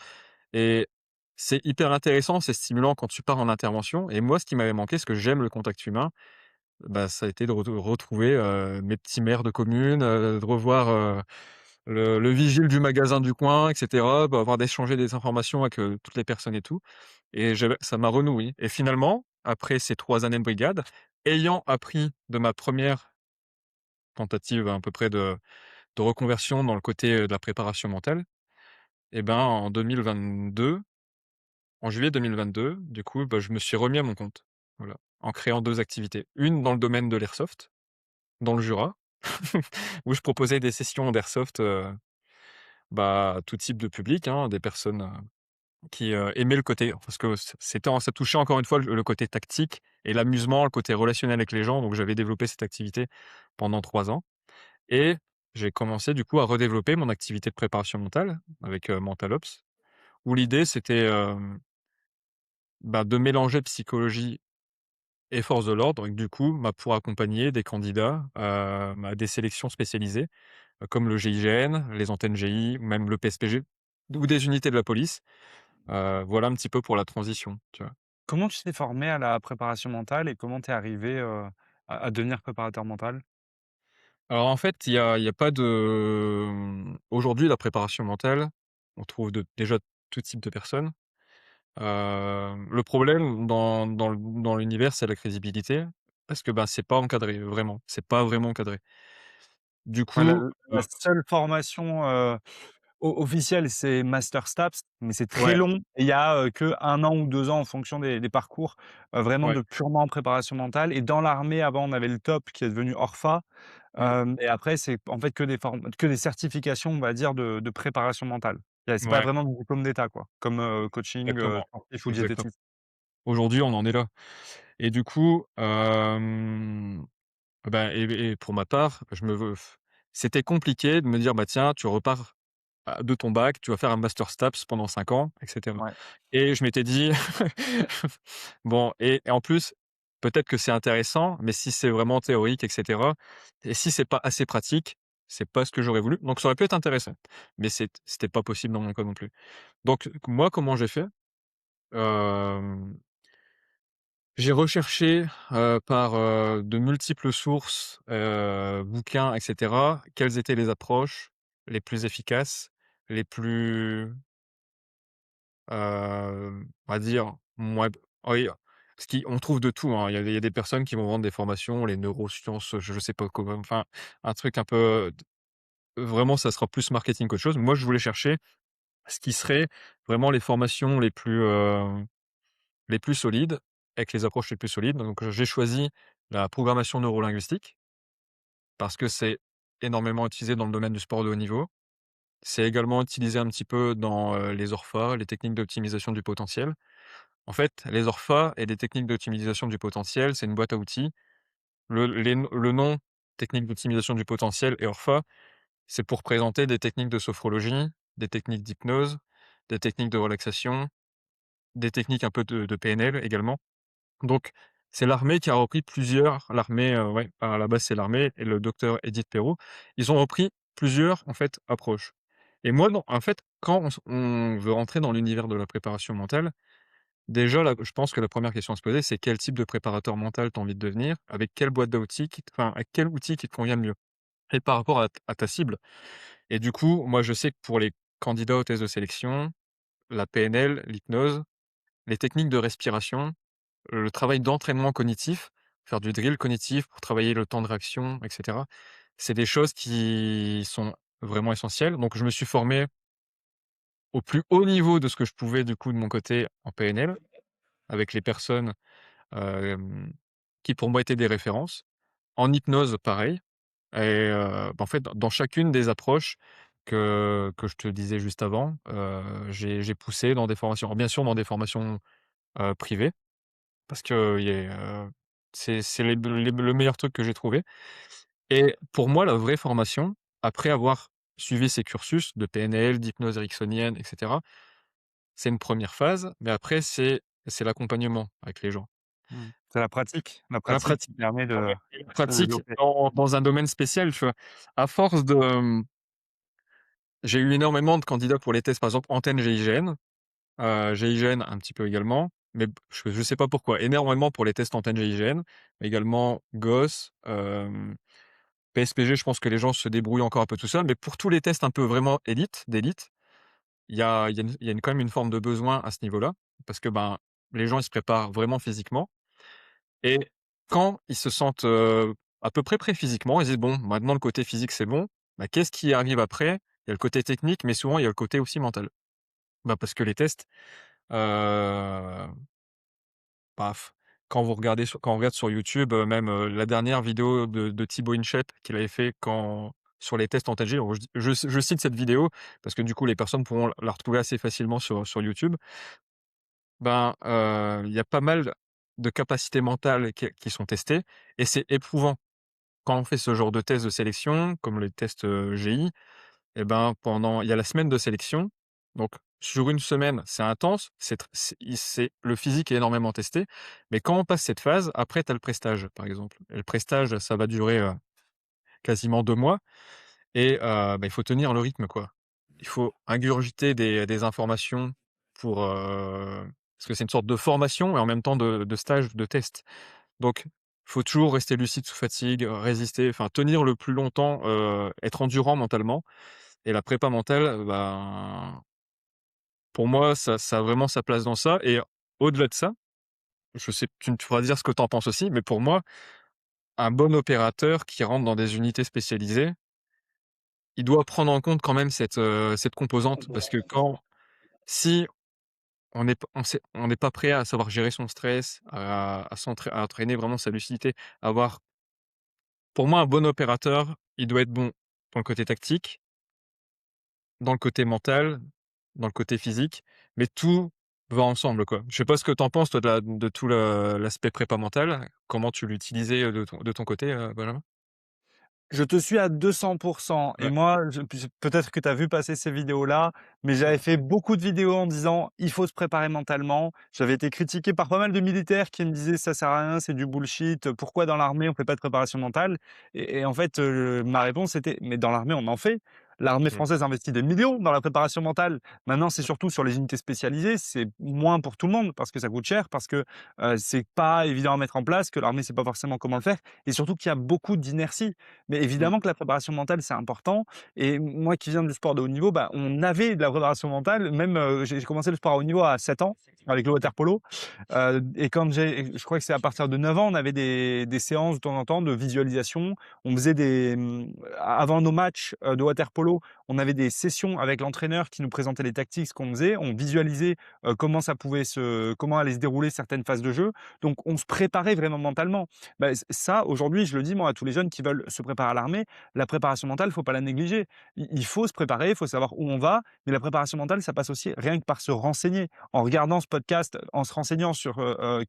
et c'est hyper intéressant, c'est stimulant quand tu pars en intervention et moi, ce qui m'avait manqué, parce que j'aime le contact humain, ça a été de retrouver, mes petits maires de commune, de revoir, le vigile du magasin du coin et cetera, avoir d'échanger des informations avec, toutes les personnes et tout et ça m'a renoué et finalement, après ces 3 années de brigade, ayant appris de ma première tentative à peu près de reconversion dans le côté, de la préparation mentale et ben, en juillet 2022, du coup, je me suis remis à mon compte. Voilà, en créant 2 activités. Une dans le domaine de l'airsoft, dans le Jura, où je proposais des sessions d'airsoft, à tout type de public, hein, des personnes, qui, aimaient le côté parce que ça touchait encore une fois le côté tactique et l'amusement, le côté relationnel avec les gens, donc j'avais développé cette activité pendant 3 ans et j'ai commencé du coup à redévelopper mon activité de préparation mentale avec, Mentalops, où l'idée c'était, de mélanger psychologie et force de l'ordre et que du coup, pour accompagner des candidats, à des sélections spécialisées, comme le GIGN, les antennes GI ou même le PSPG ou des unités de la police. Voilà un petit peu pour la transition, tu vois?
Comment tu t'es formé à la préparation mentale et comment tu es arrivé, à devenir préparateur mental?
Alors en fait, il y a pas de, aujourd'hui la préparation mentale, on trouve déjà tout type de personnes. Le problème dans l'univers, c'est la crédibilité parce que, c'est pas encadré vraiment, c'est pas vraiment encadré. Du
Ouais,
coup,
la seule formation, officielle, c'est Master STAPS, mais c'est très
ouais,
long et il y a, que 1 an ou 2 ans en fonction des parcours, vraiment
ouais,
de purement préparation mentale et dans l'armée, avant, on avait le TOP qui est devenu ORFA,
mmh,
et après c'est en fait que des certifications, on va dire, de préparation mentale. C'est pas
ouais,
vraiment du diplôme d'État, quoi, comme, coaching,
exactement,
sportif ou
exactement.
diététique.
Aujourd'hui, on en est là et du coup, et pour ma part, c'était compliqué de me dire: «Bah, tiens, tu repars, de ton bac, tu vas faire un master STAPS pendant 5 ans et cetera»
Ouais.
et je m'étais dit: «Bon» et en plus, peut-être que c'est intéressant, mais si c'est vraiment théorique et cetera et si c'est pas assez pratique, c'est pas ce que j'aurais voulu. Donc ça aurait pu être intéressant, mais c'était pas possible dans mon cas non plus. Donc moi, comment j'ai fait? Hem J'ai recherché, par, de multiples sources, bouquins et cetera, quelles étaient les approches les plus efficaces, les plus, on va dire, moins oui, parce qu'on trouve de tout, hein. Il y a des personnes qui vont vendre des formations, les neurosciences, je sais pas comment, enfin, un truc un peu, vraiment ça sera plus marketing qu'autre chose. Moi, je voulais chercher ce qui serait vraiment les formations les plus solides, avec les approches les plus solides. Donc, j'ai choisi la programmation neurolinguistique parce que c'est énormément utilisé dans le domaine du sport de haut niveau. C'est également utilisé un petit peu dans, les ORFA, les techniques d'optimisation du potentiel. En fait, les ORFA et les techniques d'optimisation du potentiel, c'est une boîte à outils. Le nom technique d'optimisation du potentiel et ORFA, c'est pour présenter des techniques de sophrologie, des techniques d'hypnose, des techniques de relaxation, des techniques un peu de PNL également. Donc, c'est l'armée qui a repris l'armée, ouais, à la base, c'est l'armée et le docteur Edith Perrot. Ils ont repris plusieurs, en fait, approches et moi, non, en fait, quand on veut rentrer dans l'univers de la préparation mentale, déjà, là, je pense que la première question à se poser, c'est quel type de préparateur mental tu as envie de devenir? Avec quelle boîte d'outils avec quel outil qui te convient le mieux? Et par rapport à ta cible et du coup, moi, je sais que pour les candidats aux tests de sélection, la PNL, l'hypnose, les techniques de respiration, le travail d'entraînement cognitif, faire du drill cognitif pour travailler le temps de réaction et cetera. C'est des choses qui sont vraiment essentielles. Donc je me suis formé au plus haut niveau de ce que je pouvais du coup de mon côté en PNL, avec les personnes, hem, qui pour moi étaient des références. En hypnose, pareil et en fait, dans chacune des approches que je te disais juste avant, j'ai poussé dans des formations. Alors bien sûr dans des formations, privées parce que c'est le meilleur truc que j'ai trouvé et pour moi, la vraie formation, après avoir suivi ces cursus de PNL, d'hypnose ericksonienne et cetera, c'est une première phase, mais après c'est l'accompagnement avec les gens.
Mmh. C'est la
La
pratique qui
pratique,
permet
ah
de
ouais et la pratique
développer.
dans un domaine spécial, tu vois? À force de, j'ai eu énormément de candidats pour les tests, par exemple antenne GIGN, GIGN un petit peu également, mais je sais pas pourquoi, énormément pour les tests antenne GIGN, mais également GOS, PSPG, je pense que les gens se débrouillent encore un peu tout seuls, mais pour tous les tests un peu vraiment d'élite, il y a quand même une forme de besoin à ce niveau-là, parce que, ben, les gens, ils se préparent vraiment physiquement et quand ils se sentent, à peu près prêts physiquement, ils disent: «Bon, maintenant le côté physique, c'est bon, bah, qu'est-ce qui arrive après?» Il y a le côté technique, mais souvent il y a le côté aussi mental. Bah, parce que les tests, heu, paf, quand on regarde sur YouTube, même, la dernière vidéo de Thibaut InShape qu'il avait fait quand sur les tests en TG, alors je cite cette vidéo parce que du coup les personnes pourront la retrouver assez facilement sur YouTube. Ben, il y a pas mal de capacités mentales qui sont testées et c'est éprouvant. Quand on fait ce genre de test de sélection, comme les tests, GI, et ben, il y a la semaine de sélection, donc sur une semaine, c'est intense, c'est le physique est énormément testé, mais quand on passe cette phase, après tu as le prestage, par exemple et le prestage, ça va durer, quasiment 2 mois et bah, il faut tenir le rythme, quoi. Il faut ingurgiter des informations pour, parce que c'est une sorte de formation et en même temps de stage, de test. Donc faut toujours rester lucide sous fatigue, résister, enfin tenir le plus longtemps, être endurant mentalement et la prépa mentale, ben, pour moi, ça a vraiment sa place dans ça et au-delà de ça, je sais tu me pourras dire ce que tu en penses aussi, mais pour moi, un bon opérateur qui rentre dans des unités spécialisées, il doit prendre en compte quand même cette composante parce que si on n'est pas prêt à savoir gérer son stress, à entraîner vraiment sa lucidité, à avoir pour moi, un bon opérateur, il doit être bon dans le côté tactique, dans le côté mental, dans le côté physique, mais tout va ensemble, quoi. Je sais pas ce que tu en penses toi de tout l'aspect prépa mental, comment tu l'utilisais, de ton côté, Benjamin?
Je te suis à 200 et
Ouais,
moi, peut-être que tu as vu passer ces vidéos-là, mais
ouais,
j'avais fait beaucoup de vidéos en disant: «Il faut se préparer mentalement». J'avais été critiqué par pas mal de militaires qui me disaient: «Ça sert à rien, c'est du bullshit, pourquoi dans l'armée on fait pas de préparation mentale?» Et en fait, ma réponse était: «Mais dans l'armée on en fait». L'armée
mmh,
française investit des millions dans la préparation mentale. Maintenant, c'est surtout sur les unités spécialisées, c'est moins pour tout le monde parce que ça coûte cher, parce que, c'est pas évident à mettre en place, que l'armée sait pas forcément comment le faire et surtout qu'il y a beaucoup d'inertie. Mais
mmh,
évidemment que la préparation mentale, c'est important et moi qui viens du sport de haut niveau, bah, on avait de la préparation mentale, même, j'ai commencé le sport à haut niveau à 7 ans avec le water polo, et quand je crois que c'est à partir de 9 ans, on avait des séances de temps en temps de visualisation. On faisait avant nos matchs, de water polo, on avait des sessions avec l'entraîneur qui nous présentait les tactiques, ce qu'on faisait. On visualisait, comment allaient se dérouler certaines phases de jeu. Donc on se préparait vraiment mentalement. Bah, ça, aujourd'hui, je le dis moi à tous les jeunes qui veulent se préparer à l'armée, la préparation mentale, il faut pas la négliger. Il faut se préparer, il faut savoir où on va, mais la préparation mentale, ça passe aussi rien que par se renseigner. En regardant ce podcast, en se renseignant sur,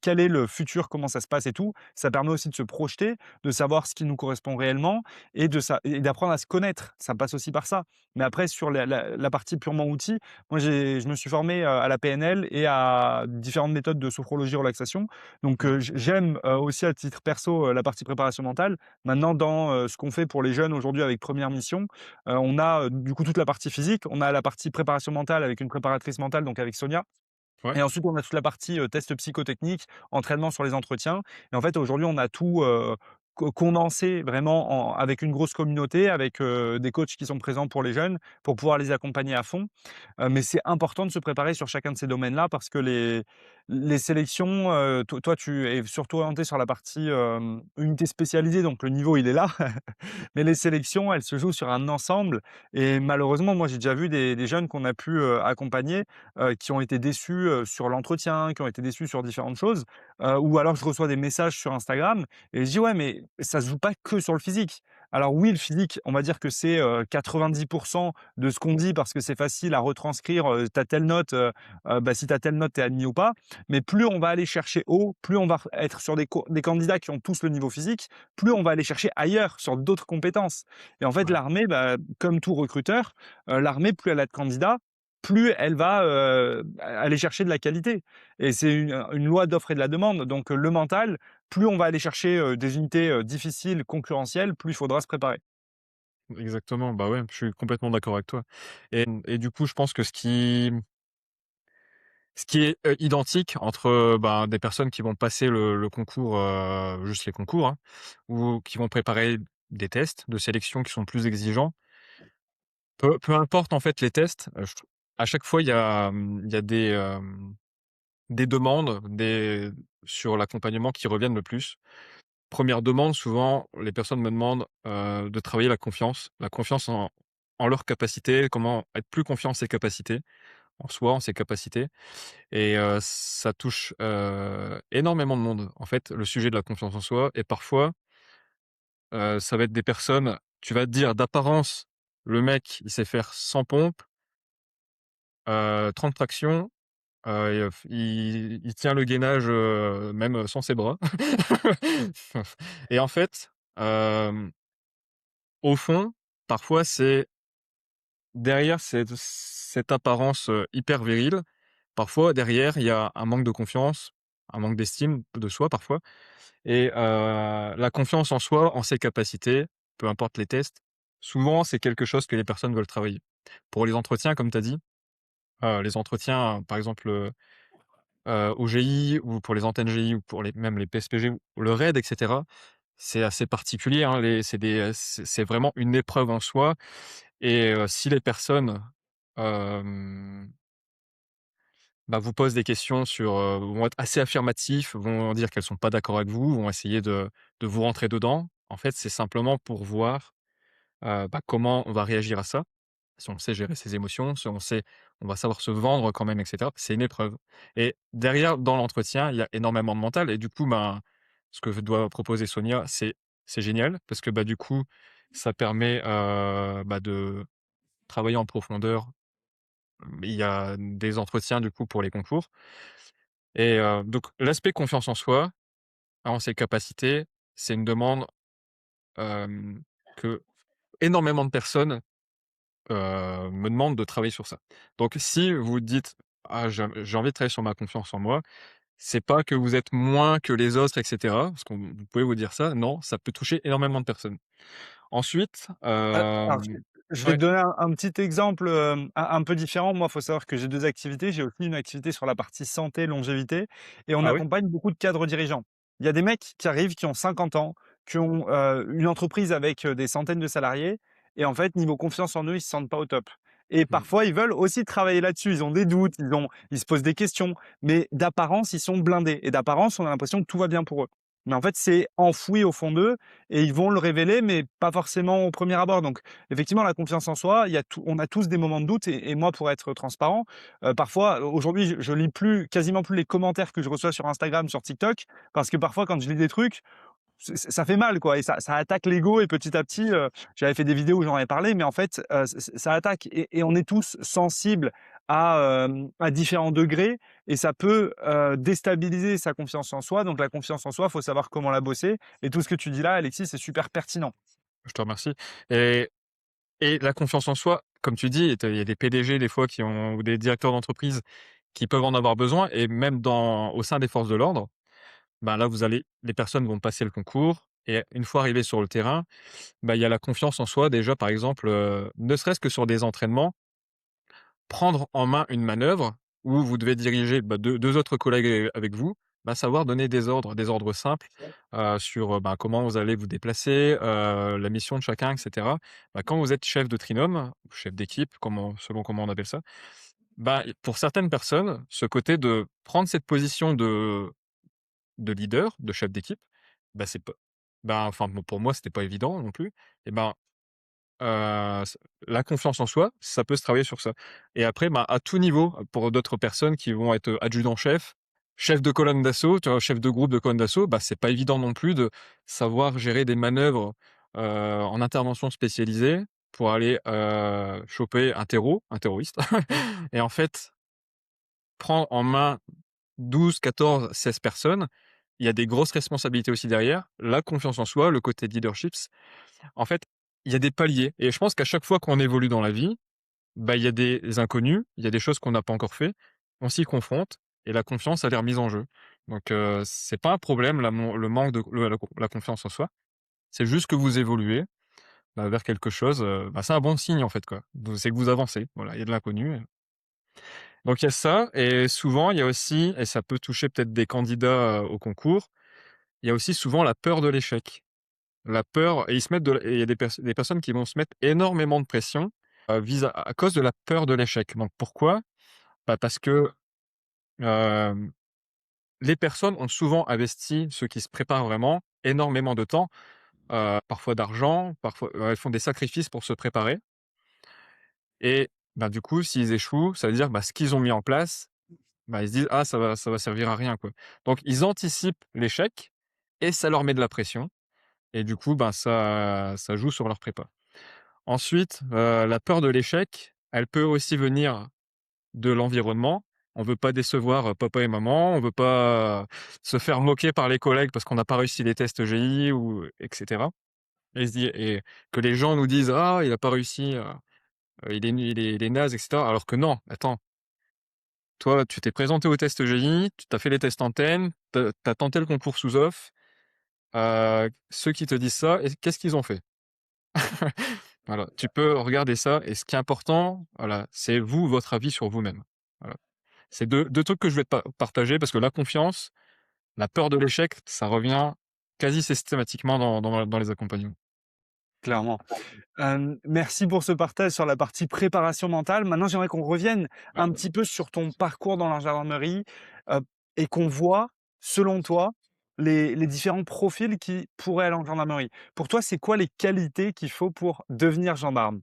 quel est le futur, comment ça se passe et tout, ça permet aussi de se projeter, de savoir ce qui nous correspond réellement et d'apprendre à se connaître. Ça passe aussi par ça. Mais après sur la partie purement outil, moi je me suis formé, à la PNL et à différentes méthodes de sophrologie relaxation. Donc,
mmh,
j'aime, aussi à titre perso, la partie préparation mentale. Maintenant dans, ce qu'on fait pour les jeunes aujourd'hui avec Première Mission, on a, du coup toute la partie physique, on a la partie préparation mentale avec une préparatrice mentale, donc avec Sonia
ouais,
et ensuite on a toute la partie, test psychotechnique, entraînement sur les entretiens et en fait aujourd'hui on a tout, condensé vraiment avec une grosse communauté, avec, des coachs qui sont présents pour les jeunes, pour pouvoir les accompagner à fond. Mais c'est important de se préparer sur chacun de ces domaines-là parce que les sélections, toi tu es surtout orienté sur la partie, unité spécialisée, donc le niveau il est là. Mais les sélections, elles se jouent sur un ensemble et malheureusement, moi j'ai déjà vu des jeunes qu'on a pu, accompagner, qui ont été déçus, sur l'entretien, qui ont été déçus sur différentes choses, ou alors je reçois des messages sur Instagram et je dis: «Ouais, mais ça se joue pas que sur le physique». Alors oui, le physique, on va dire que c'est, 90 de ce qu'on dit parce que c'est facile à retranscrire, tu as telle note, bah, si tu as telle note, tu es admis ou pas. Mais plus on va aller chercher haut, plus on va être sur des candidats qui ont tous le niveau physique, plus on va aller chercher ailleurs, sur d'autres compétences. Et en fait,
Ouais.
l'armée, bah, comme tout recruteur, l'armée, plus elle a de candidats, plus elle va, aller chercher de la qualité. Et c'est une loi d'offre et de la demande. Donc, le mental, plus on va aller chercher, des unités, difficiles, concurrentielles, plus il faudra se préparer.
Exactement, bah, ouais, je suis complètement d'accord avec toi et du coup, je pense que ce qui est, identique entre, ben, des personnes qui vont passer le concours, juste les concours, hein, ou qui vont préparer des tests de sélection qui sont plus exigeants. Peu importe en fait les tests, je trou à chaque fois il y a des demandes, sur l'accompagnement qui reviennent le plus. Première demande, souvent les personnes me demandent, de travailler la confiance en leurs capacités, comment être plus confiant en ses capacités, en soi, en ses capacités et ça touche, énormément de monde. En fait, le sujet de la confiance en soi et parfois, ça va être des personnes, tu vas te dire d'apparence, le mec, il sait faire 100 pompes, 30 tractions, et il tient le gainage, même sans ses bras et en fait, hem, au fond, parfois c'est derrière cette apparence, hyper virile, parfois derrière, il y a un manque de confiance, un manque d'estime de soi parfois et la confiance en soi, en ses capacités, peu importe les tests, souvent c'est quelque chose que les personnes veulent travailler. Pour les entretiens, comme tu as dit, les entretiens, par exemple, au GI ou pour les antennes GI ou pour les PSPG ou le RAID et cetera, c'est assez particulier, hein, c'est vraiment une épreuve en soi et si les personnes, hem, bah, vous posent des questions vont être assez affirmatifs, vont dire qu'elles sont pas d'accord avec vous, vont essayer de vous rentrer dedans. En fait, c'est simplement pour voir, bah, comment on va réagir à ça. Si on sait gérer ses émotions, si on va savoir se vendre quand même et cetera. C'est une épreuve et derrière, dans l'entretien, il y a énormément de mental et du coup, ben, ce que doit proposer Sonia, c'est génial parce que, bah, du coup, ça permet, bah, de travailler en profondeur. Il y a des entretiens, du coup, pour les concours et donc l'aspect confiance en soi, en ses capacités, c'est une demande, hem, que énormément de personnes me demande de travailler sur ça. Donc si vous dites: «Ah j'ai envie de travailler sur ma confiance en moi», c'est pas que vous êtes moins que les autres et cetera, parce qu'on vous pouvez vous dire ça, non, ça peut toucher énormément de personnes. Ensuite,
Alors je vais
ouais.
te donner un petit exemple, un peu différent. Moi, il faut savoir que j'ai 2 activités. J'ai aussi une activité sur la partie santé, longévité et on
Ah oui?
accompagne beaucoup de cadres dirigeants. Il y a des mecs qui arrivent, qui ont 50 ans, qui ont, une entreprise avec, des centaines de salariés et en fait, niveau confiance en eux, ils se sentent pas au top et
Mmh.
parfois, ils veulent aussi travailler là-dessus. Ils ont des doutes, ils se posent des questions, mais d'apparence, ils sont blindés et d'apparence, on a l'impression que tout va bien pour eux. Mais en fait, c'est enfoui au fond d'eux et ils vont le révéler, mais pas forcément au premier abord. Donc, effectivement, la confiance en soi, on a tous des moments de doute et moi, pour être transparent, parfois, aujourd'hui, je lis quasiment plus les commentaires que je reçois sur Instagram, sur TikTok, parce que parfois, quand je lis des trucs, ça fait mal, quoi, et ça attaque l'ego et petit à petit, j'avais fait des vidéos où j'en avais parlé, mais en fait, ça attaque et on est tous sensibles à différents degrés et ça peut, déstabiliser sa confiance en soi. Donc la confiance en soi, il faut savoir comment la bosser et tout ce que tu dis là, Alexis, c'est super pertinent.
Je te remercie et la confiance en soi, comme tu dis, il y a des PDG des fois ou des directeurs d'entreprise qui peuvent en avoir besoin et même au sein des forces de l'ordre, ben, là, les personnes vont passer le concours et une fois arrivées sur le terrain, bah, il y a la confiance en soi déjà, par exemple, ne serait-ce que sur des entraînements, prendre en main une manœuvre où vous devez diriger, bah, 2 autres collègues avec vous, bah, savoir donner des ordres simples, sur, bah, comment vous allez vous déplacer, la mission de chacun et cetera. Bah, quand vous êtes chef de trinôme ou chef d'équipe, selon comment on appelle ça, bah, pour certaines personnes, ce côté de prendre cette position de leader, de chef d'équipe, bah, c'est pas bah, enfin, bon, pour moi, c'était pas évident non plus et ben, s la confiance en soi, ça peut se travailler sur ça et après, bah, à tout niveau, pour d'autres personnes qui vont être, adjudants-chefs, chef de colonne d'assaut, tu vois? Chef de groupe de colonne d'assaut, bah, c'est pas évident non plus de savoir gérer des manœuvres, en intervention spécialisée pour aller, choper un terroriste et en fait, prendre en main 12, 14, 16 personnes. Il y a des grosses responsabilités aussi derrière, la confiance en soi, le côté leaderships. En fait, il y a des paliers et je pense qu'à chaque fois qu'on évolue dans la vie, bah, il y a des inconnus, il y a des choses qu'on n'a pas encore fait, on s'y confronte et la confiance, elle est remise en jeu. Donc c'est pas un problème le manque de la confiance en soi, c'est juste que vous évoluez, bah, vers quelque chose, bah, c'est un bon signe en fait quoi. Donc c'est que vous avancez, voilà, il y a de l'inconnu, donc il y a ça et souvent il y a aussi et ça peut toucher peut-être des candidats, au concours, il y a aussi souvent la peur de l'échec. La peur et ils se mettent et il y a des personnes qui vont se mettre énormément de pression, à cause de la peur de l'échec. Donc pourquoi? Bah, parce que, hem, les personnes ont souvent investi, ceux qui se préparent vraiment, énormément de temps, parfois d'argent, parfois, elles font des sacrifices pour se préparer et bah, du coup, s'ils échouent, ça veut dire, bah, ce qu'ils ont mis en place, bah, ils se disent: «Ah ça va servir à rien, quoi». Donc ils anticipent l'échec et ça leur met de la pression et du coup, ben, ça joue sur leur prépa. Ensuite, la peur de l'échec, elle peut aussi venir de l'environnement. On veut pas décevoir, papa et maman, on veut pas se faire moquer par les collègues parce qu'on n'a pas réussi les tests GI ou et cetera et que les gens nous disent: «Ah, il a pas réussi, il est naze» et cetera. Alors que non, attends, toi, tu t'es présenté au test GI, tu as fait les tests antennes, tu as tenté le concours sous off, ceux qui te disent ça et qu'est-ce qu'ils ont fait? Voilà, tu peux regarder ça et ce qui est important, voilà, c'est vous, votre avis sur vous-même. Voilà. C'est deux trucs que je vais te partager parce que la confiance, la peur de l'échec, ça revient quasi systématiquement dans les accompagnements.
Clairement. Merci pour ce partage sur la partie préparation mentale. Maintenant, j'aimerais qu'on revienne
Ouais.
un petit peu sur ton parcours dans la gendarmerie, heu et qu'on voit, selon toi, les différents profils qui pourraient aller en gendarmerie. Pour toi, c'est quoi les qualités qu'il faut pour devenir gendarme?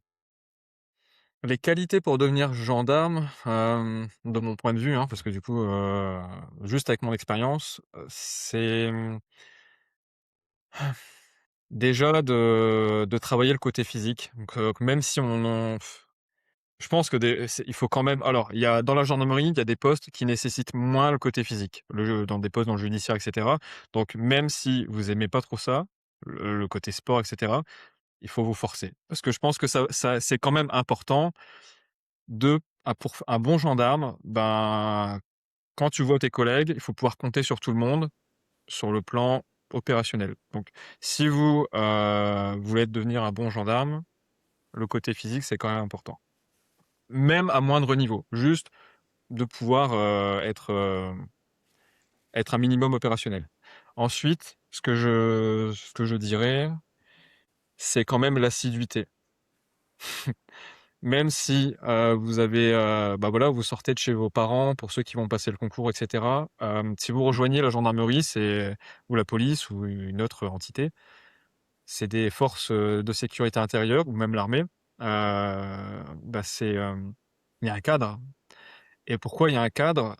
Les qualités pour devenir gendarme, de mon point de vue, hein, parce que du coup, juste avec mon expérience, c'est, déjà de travailler le côté physique. Donc, même si je pense que il faut quand même alors, il y a dans la gendarmerie, il y a des postes qui nécessitent moins le côté physique, dans des postes dans le judiciaire et cetera. Donc même si vous aimez pas trop ça, le côté sport et cetera, il faut vous forcer. Parce que je pense que ça c'est quand même important pour un bon gendarme, ben, quand tu vois tes collègues, il faut pouvoir compter sur tout le monde, sur le plan opérationnel. Donc si vous, voulez devenir un bon gendarme, le côté physique, c'est quand même important. Même à moindre niveau, juste de pouvoir, être un minimum opérationnel. Ensuite, ce que je dirais, c'est quand même l'assiduité. Même si, vous avez, bah, voilà, vous sortez de chez vos parents pour ceux qui vont passer le concours et cetera, si vous rejoignez la gendarmerie, ou la police ou une autre entité, c'est des forces, de sécurité intérieure ou même l'armée, bah, il y a un cadre et pourquoi il y a un cadre?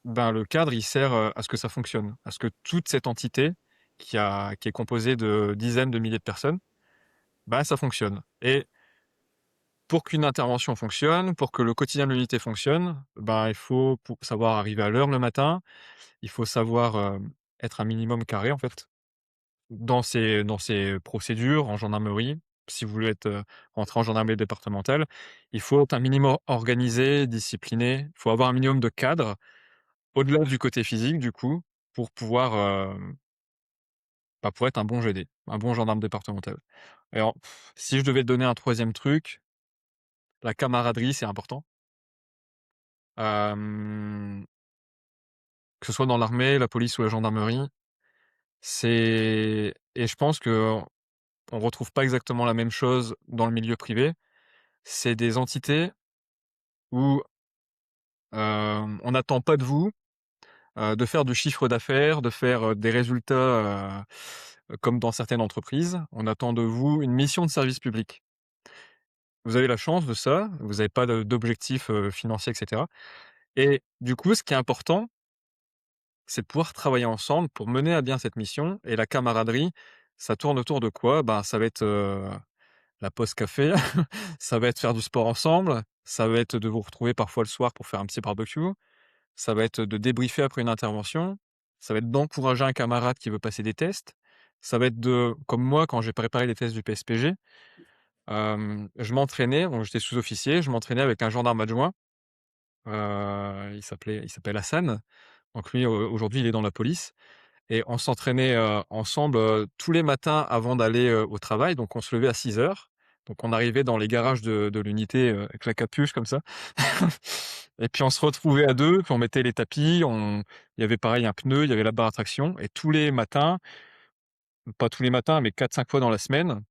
Ben, le cadre, il sert, à ce que ça fonctionne, à ce que toute cette entité qui est composée de dizaines de milliers de personnes, bah, ça fonctionne et pour qu'une intervention fonctionne, pour que le quotidien de l'unité fonctionne, ben, il faut savoir arriver à l'heure le matin, il faut savoir, être un minimum carré, en fait, dans ses procédures en gendarmerie. Si vous voulez rentrer en gendarmerie départementale, il faut être un minimum organisé, discipliné, il faut avoir un minimum de cadre. Au-delà du côté physique, du coup, pour pouvoir, bah, pour être un bon GD, un bon gendarme départemental. Et alors, si je devais te donner un troisième truc, la camaraderie, c'est important. Hem, que ce soit dans l'armée, la police ou la gendarmerie, et je pense qu'on retrouve pas exactement la même chose dans le milieu privé. C'est des entités où, on n'attend pas de vous, de faire du chiffre d'affaires, de faire, des résultats, comme dans certaines entreprises. On attend de vous une mission de service public. Vous avez la chance de ça, vous avez pas d'objectifs, financiers et cetera et du coup, ce qui est important, c'est de pouvoir travailler ensemble pour mener à bien cette mission et la camaraderie, Ça tourne autour de quoi? Ben, ça va être, la pause café, ça va être faire du sport ensemble, ça va être de vous retrouver parfois le soir pour faire un petit barbecue, ça va être de débriefer après une intervention, ça va être d'encourager un camarade qui veut passer des tests, ça va être de comme moi quand j'ai préparé les tests du PSPG, je m'entraînais, donc j'étais sous-officier, je m'entraînais avec un gendarme adjoint, il s'appelle Hassan, donc lui, aujourd'hui il est dans la police. Et on s'entraînait, ensemble, tous les matins avant d'aller, au travail. Donc on se levait à 6 heures. Donc on arrivait dans les garages de l'unité, avec la capuche comme ça. Et puis on se retrouvait à 2, puis on mettait les tapis, il y avait pareil un pneu, il y avait la barre à traction et tous les matins, pas tous les matins, mais 4-5 fois dans la semaine,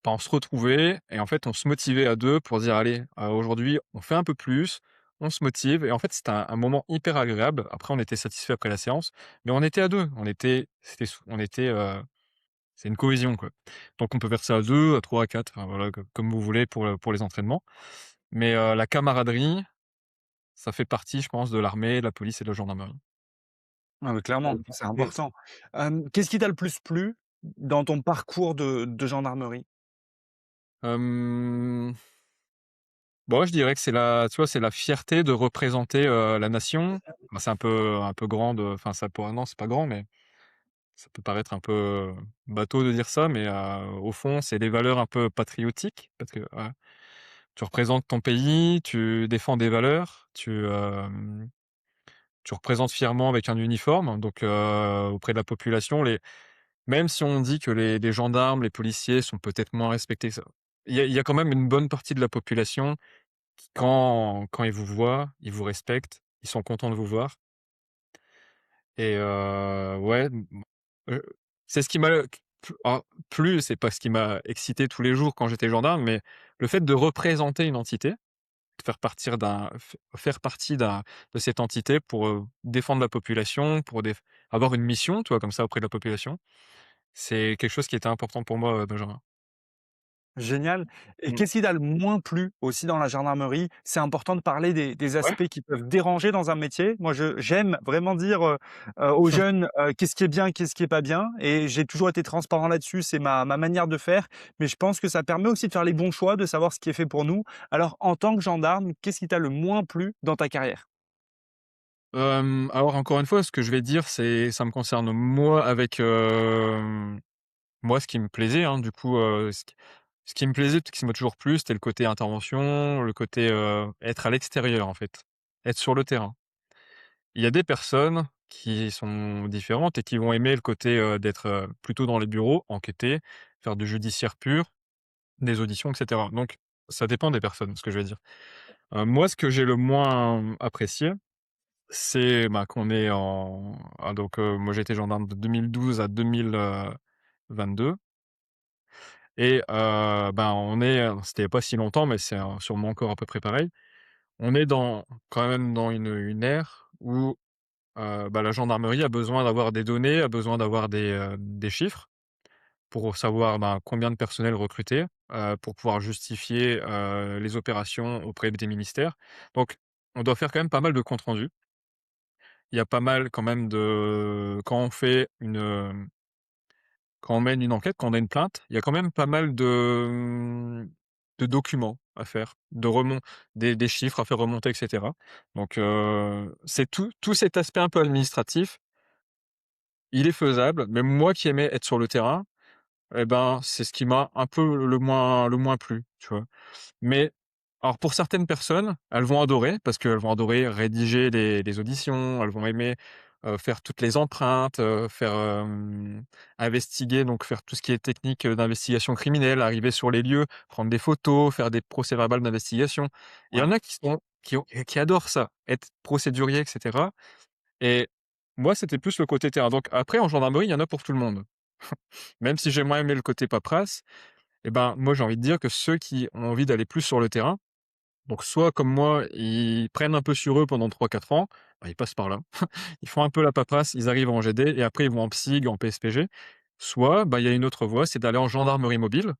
bah, on se retrouvait et en fait on se motivait à 2 pour dire: «Allez, aujourd'hui on fait un peu plus». On se motive et en fait c'était un moment hyper agréable. Après on était satisfait après la séance, mais on était à 2. On était, c'est une cohésion, quoi. Donc on peut faire ça à 2, à 3, à 4, enfin voilà, comme vous voulez pour les entraînements. Mais la camaraderie, ça fait partie, je pense, de l'armée, de la police et de la gendarmerie.
Ah mais clairement, c'est important. Qu'est-ce qui t'a le plus plu dans ton parcours de gendarmerie?
Hem, bon, je dirais que c'est la fierté de représenter, la nation. Bah, c'est un peu grand de enfin ça pourrait non, c'est pas grand, mais ça peut paraître un peu, bateau de dire ça, mais au fond, c'est des valeurs un peu patriotiques parce que, voilà, tu représentes ton pays, tu défends des valeurs, tu représentes fièrement avec un uniforme, donc auprès de la population, même si on dit que les gendarmes, les policiers sont peut-être moins respectés, ça il y a quand même une bonne partie de la population qui quand ils vous voient, ils vous respectent, ils sont contents de vous voir et ouais, heu, c'est ce qui m'a plu, c'est pas ce qui m'a excité tous les jours quand j'étais gendarme, mais le fait de représenter une entité, de faire partie de cette entité pour, défendre la population, pour avoir une mission, tu vois, comme ça auprès de la population. C'est quelque chose qui était important pour moi, Benjamin.
Génial. Et
Mmh.
qu'est-ce qui t'a le moins plu aussi dans la gendarmerie? C'est important de parler des
Ouais.
aspects qui peuvent déranger dans un métier. Moi, j'aime vraiment dire, aux jeunes, qu'est-ce qui est bien, qu'est-ce qui est pas bien et j'ai toujours été transparent là-dessus, c'est ma manière de faire. Mais je pense que ça permet aussi de faire les bons choix, de savoir ce qui est fait pour nous. Alors, en tant que gendarme, qu'est-ce qui t'a le moins plu dans ta carrière?
Alors encore une fois, ce que je vais dire, ça me concerne moi avec, moi ce qui me plaisait, hein, du coup, ce qui me plaisait, ce qui m'a toujours plu, c'était le côté intervention, le côté, être à l'extérieur en fait, être sur le terrain. Il y a des personnes qui sont différentes et qui vont aimer le côté, d'être, plutôt dans les bureaux, enquêter, faire du judiciaire pur, des auditions et cetera. Donc ça dépend des personnes, ce que je vais dire. Moi, ce que j'ai le moins apprécié, c'est, bah, qu'on est donc moi j'ai été gendarme de 2012 à 2022 et ben, c'était il y a pas si longtemps, mais c'est, sûrement encore à peu près pareil. On est quand même dans une ère où, bah, la gendarmerie a besoin d'avoir des données, a besoin d'avoir des chiffres pour savoir, ben, combien de personnel recruter, pour pouvoir justifier, les opérations auprès des ministères. Donc on doit faire quand même pas mal de comptes rendus. Il y a pas mal quand même de quand on mène une enquête, quand on a une plainte, il y a quand même pas mal de documents à faire, des chiffres à faire remonter et cetera. Donc c'est tout cet aspect un peu administratif, il est faisable, mais moi qui aimais être sur le terrain et ben, c'est ce qui m'a un peu le moins plu, tu vois? Mais alors pour certaines personnes, elles vont adorer parce qu'elles vont adorer rédiger les auditions, elles vont aimer, faire toutes les empreintes, investiguer, donc faire tout ce qui est technique, d'investigation criminelle, arriver sur les lieux, prendre des photos, faire des procès-verbales d'investigation. Il y
Ouais.
en a qui adorent ça, être procédurier et cetera et moi, c'était plus le côté terrain. Donc après en gendarmerie, il y en a pour tout le monde. Même si j'ai moins aimé le côté paperasse et ben, moi, j'ai envie de dire que ceux qui ont envie d'aller plus sur le terrain, donc soit comme moi, ils prennent un peu sur eux pendant 3-4 ans, bah, ils passent par là. Ils font un peu la paperasse, ils arrivent en GD et après ils vont en psyg, en PSPG. Soit, bah, il y a une autre voie, c'est d'aller en gendarmerie mobile,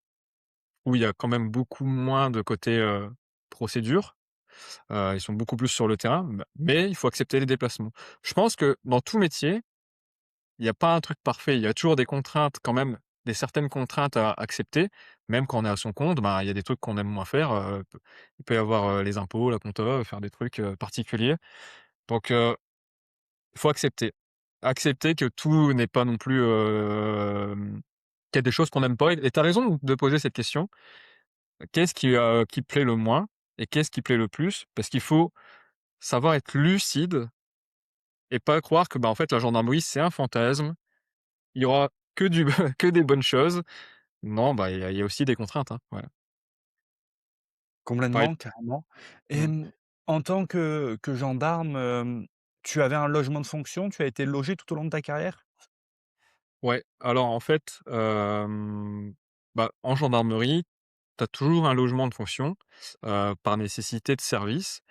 où il y a quand même beaucoup moins de côté, procédure. Ils sont beaucoup plus sur le terrain, mais il faut accepter les déplacements. Je pense que dans tout métier, il y a pas un truc parfait, il y a toujours des contraintes quand même des certaines contraintes à accepter. Même quand on est à son compte, ben, il y a des trucs qu'on aime moins faire, il peut y avoir, les impôts, la compta, faire des trucs, particuliers. Donc il faut accepter. Accepter que tout n'est pas non plus, qu'il y a des choses qu'on n'aime pas et tu as raison de poser cette question. Qu'est-ce qui plaît le moins et qu'est-ce qui plaît le plus? Parce qu'il faut savoir être lucide et pas croire que, bah, en fait, la gendarmerie, c'est un fantasme. Il y aura que du que des bonnes choses. Non, bah, il y a aussi des contraintes, hein, ouais. Pareil.
Complètement, carrément. Et
Mmh.
en tant que gendarme, tu avais un logement de fonction? Tu as été logé tout au long de ta carrière?
Ouais, alors en fait, bah, en gendarmerie, tu as toujours un logement de fonction, par nécessité de service,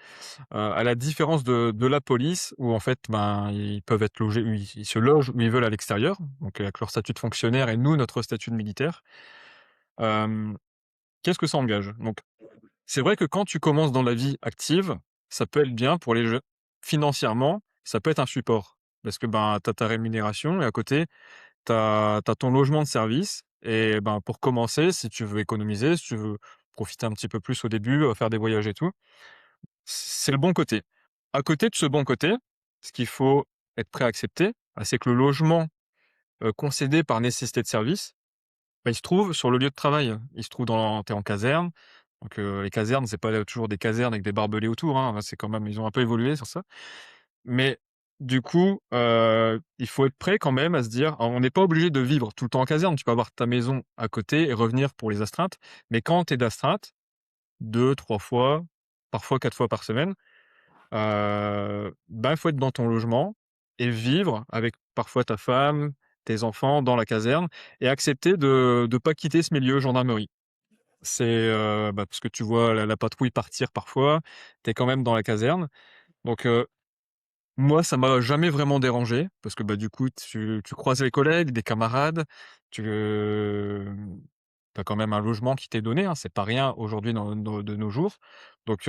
à la différence de la police où en fait, ben, ils peuvent être logés ils se logent où ils veulent à l'extérieur, donc avec leur statut de fonctionnaire et nous, notre statut de militaire. Hem, Qu'est-ce que ça engage? Donc c'est vrai que quand tu commences dans la vie active, ça peut être bien pour les jeunes. Financièrement, ça peut être un support parce que, ben, tu as ta rémunération et à côté, tu as ton logement de service et ben, pour commencer, si tu veux économiser, si tu veux profiter un petit peu plus au début, faire des voyages et tout, c'est le bon côté. À côté de ce bon côté, ce qu'il faut être prêt à accepter, bah, c'est que le logement, concédé par nécessité de service, bah, il se trouve sur le lieu de travail. Il se trouve dans tu es en caserne, donc les casernes, c'est pas toujours des casernes avec des barbelés autour, hein, c'est quand même ils ont un peu évolué sur ça. Mais du coup, il faut être prêt quand même à se dire alors on n'est pas obligé de vivre tout le temps en caserne. Tu peux avoir ta maison à côté et revenir pour les astreintes. Mais quand tu es d'astreinte, 2-3 fois, parfois 4 fois par semaine, bah, il faut être dans ton logement et vivre avec parfois ta femme, tes enfants dans la caserne et accepter de pas quitter ce milieu gendarmerie. C'est, bah, parce que tu vois la patrouille partir parfois, tu es quand même dans la caserne. Donc moi, ça m'a jamais vraiment dérangé parce que, bah, du coup, tu croises les collègues, des camarades, tu, as quand même un logement qui t'est donné, hein, c'est pas rien aujourd'hui de nos jours. Donc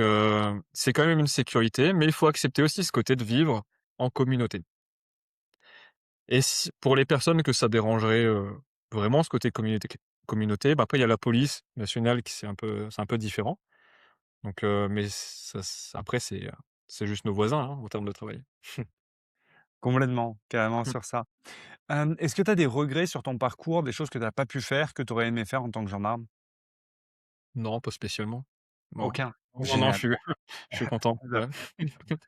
c'est quand même une sécurité, mais il faut accepter aussi ce côté de vivre en communauté et si pour les personnes que ça dérangerait, vraiment ce côté communauté, bah, après il y a la police nationale qui c'est un peu différent. Donc mais ça après c'est juste nos voisins, hein, en termes de travail.
Complètement, carrément sur ça. Est-ce que tu as des regrets sur ton parcours, des choses que tu as pas pu faire, que tu aurais aimé faire en tant que gendarme?
Non, pas spécialement. Non.
Aucun?
Non, non,
Génial.
je suis content, ouais.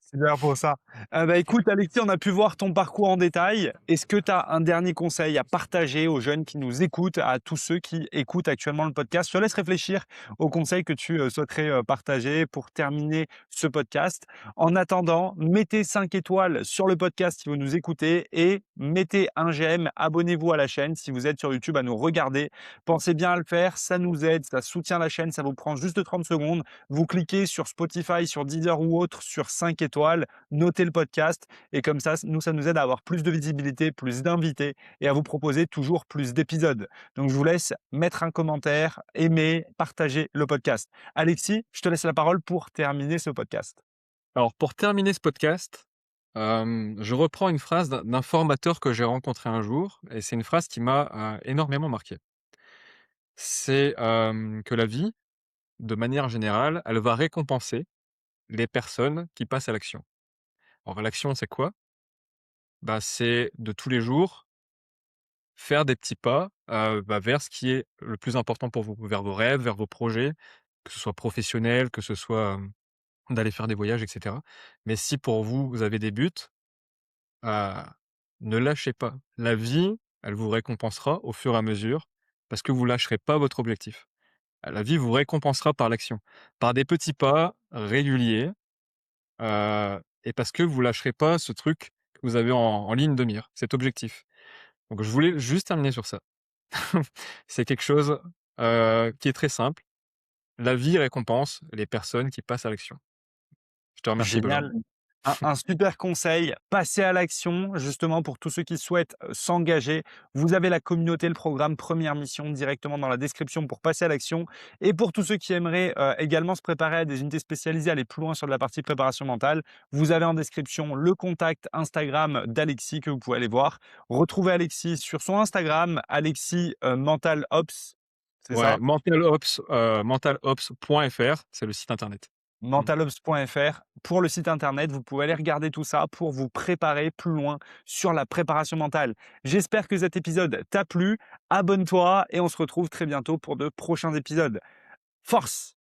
C'est bien pour ça. Bah, écoute Alexis, on a pu voir ton parcours en détail. Est-ce que tu as un dernier conseil à partager aux jeunes qui nous écoutent, à tous ceux qui écoutent actuellement le podcast? Je te laisse réfléchir aux conseils que tu, souhaiterais, partager pour terminer ce podcast. En attendant, mettez 5 étoiles sur le podcast si vous nous écoutez et mettez un j'aime, abonnez-vous à la chaîne si vous êtes sur YouTube à nous regarder. Pensez bien à le faire, ça nous aide, ça soutient la chaîne, ça vous prend juste 30 secondes. Vous cliquez sur Spotify, sur Deezer ou autre, sur 5 étoiles, notez le podcast et comme ça, ça nous aide à avoir plus de visibilité, plus d'invités et à vous proposer toujours plus d'épisodes. Donc, je vous laisse mettre un commentaire, aimer, partager le podcast. Alexis, je te laisse la parole pour terminer ce podcast.
Alors pour terminer ce podcast, je reprends une phrase d'un formateur que j'ai rencontré un jour et c'est une phrase qui m'a, énormément marqué. C'est, que la vie, de manière générale, elle va récompenser les personnes qui passent à l'action. Alors l'action, c'est quoi? Bah, c'est de tous les jours faire des petits pas, bah, vers ce qui est le plus important pour vous, vers vos rêves, vers vos projets, que ce soit professionnel, que ce soit, d'aller faire des voyages et cetera. Mais si pour vous, vous avez des buts, heu, ne lâchez pas. La vie, elle vous récompensera au fur et à mesure parce que vous lâcherez pas votre objectif. La vie vous récompensera par l'action, par des petits pas réguliers, et parce que vous lâcherez pas ce truc que vous avez en ligne de mire, cet objectif. Donc je voulais juste terminer sur ça. C'est quelque chose, qui est très simple. La vie récompense les personnes qui passent à l'action. Je te remercie,
Génial.
Benjamin.
Un super conseil, passez à l'action, justement pour tous ceux qui souhaitent s'engager. Vous avez la communauté, le programme Première Mission directement dans la description pour passer à l'action. Et pour tous ceux qui aimeraient également se préparer à des unités spécialisées, aller plus loin sur de la partie préparation mentale, vous avez en description le contact Instagram d'Alexis que vous pouvez aller voir. Retrouvez Alexis sur son Instagram, Alexis Mental Ops, c'est
Ouais,
ça?
mentalops.fr, c'est le site internet. Mmh.
Mentalops.fr pour le site internet. Vous pouvez aller regarder tout ça pour vous préparer plus loin sur la préparation mentale. J'espère que cet épisode t'a plu. Abonne-toi et on se retrouve très bientôt pour de prochains épisodes. Force!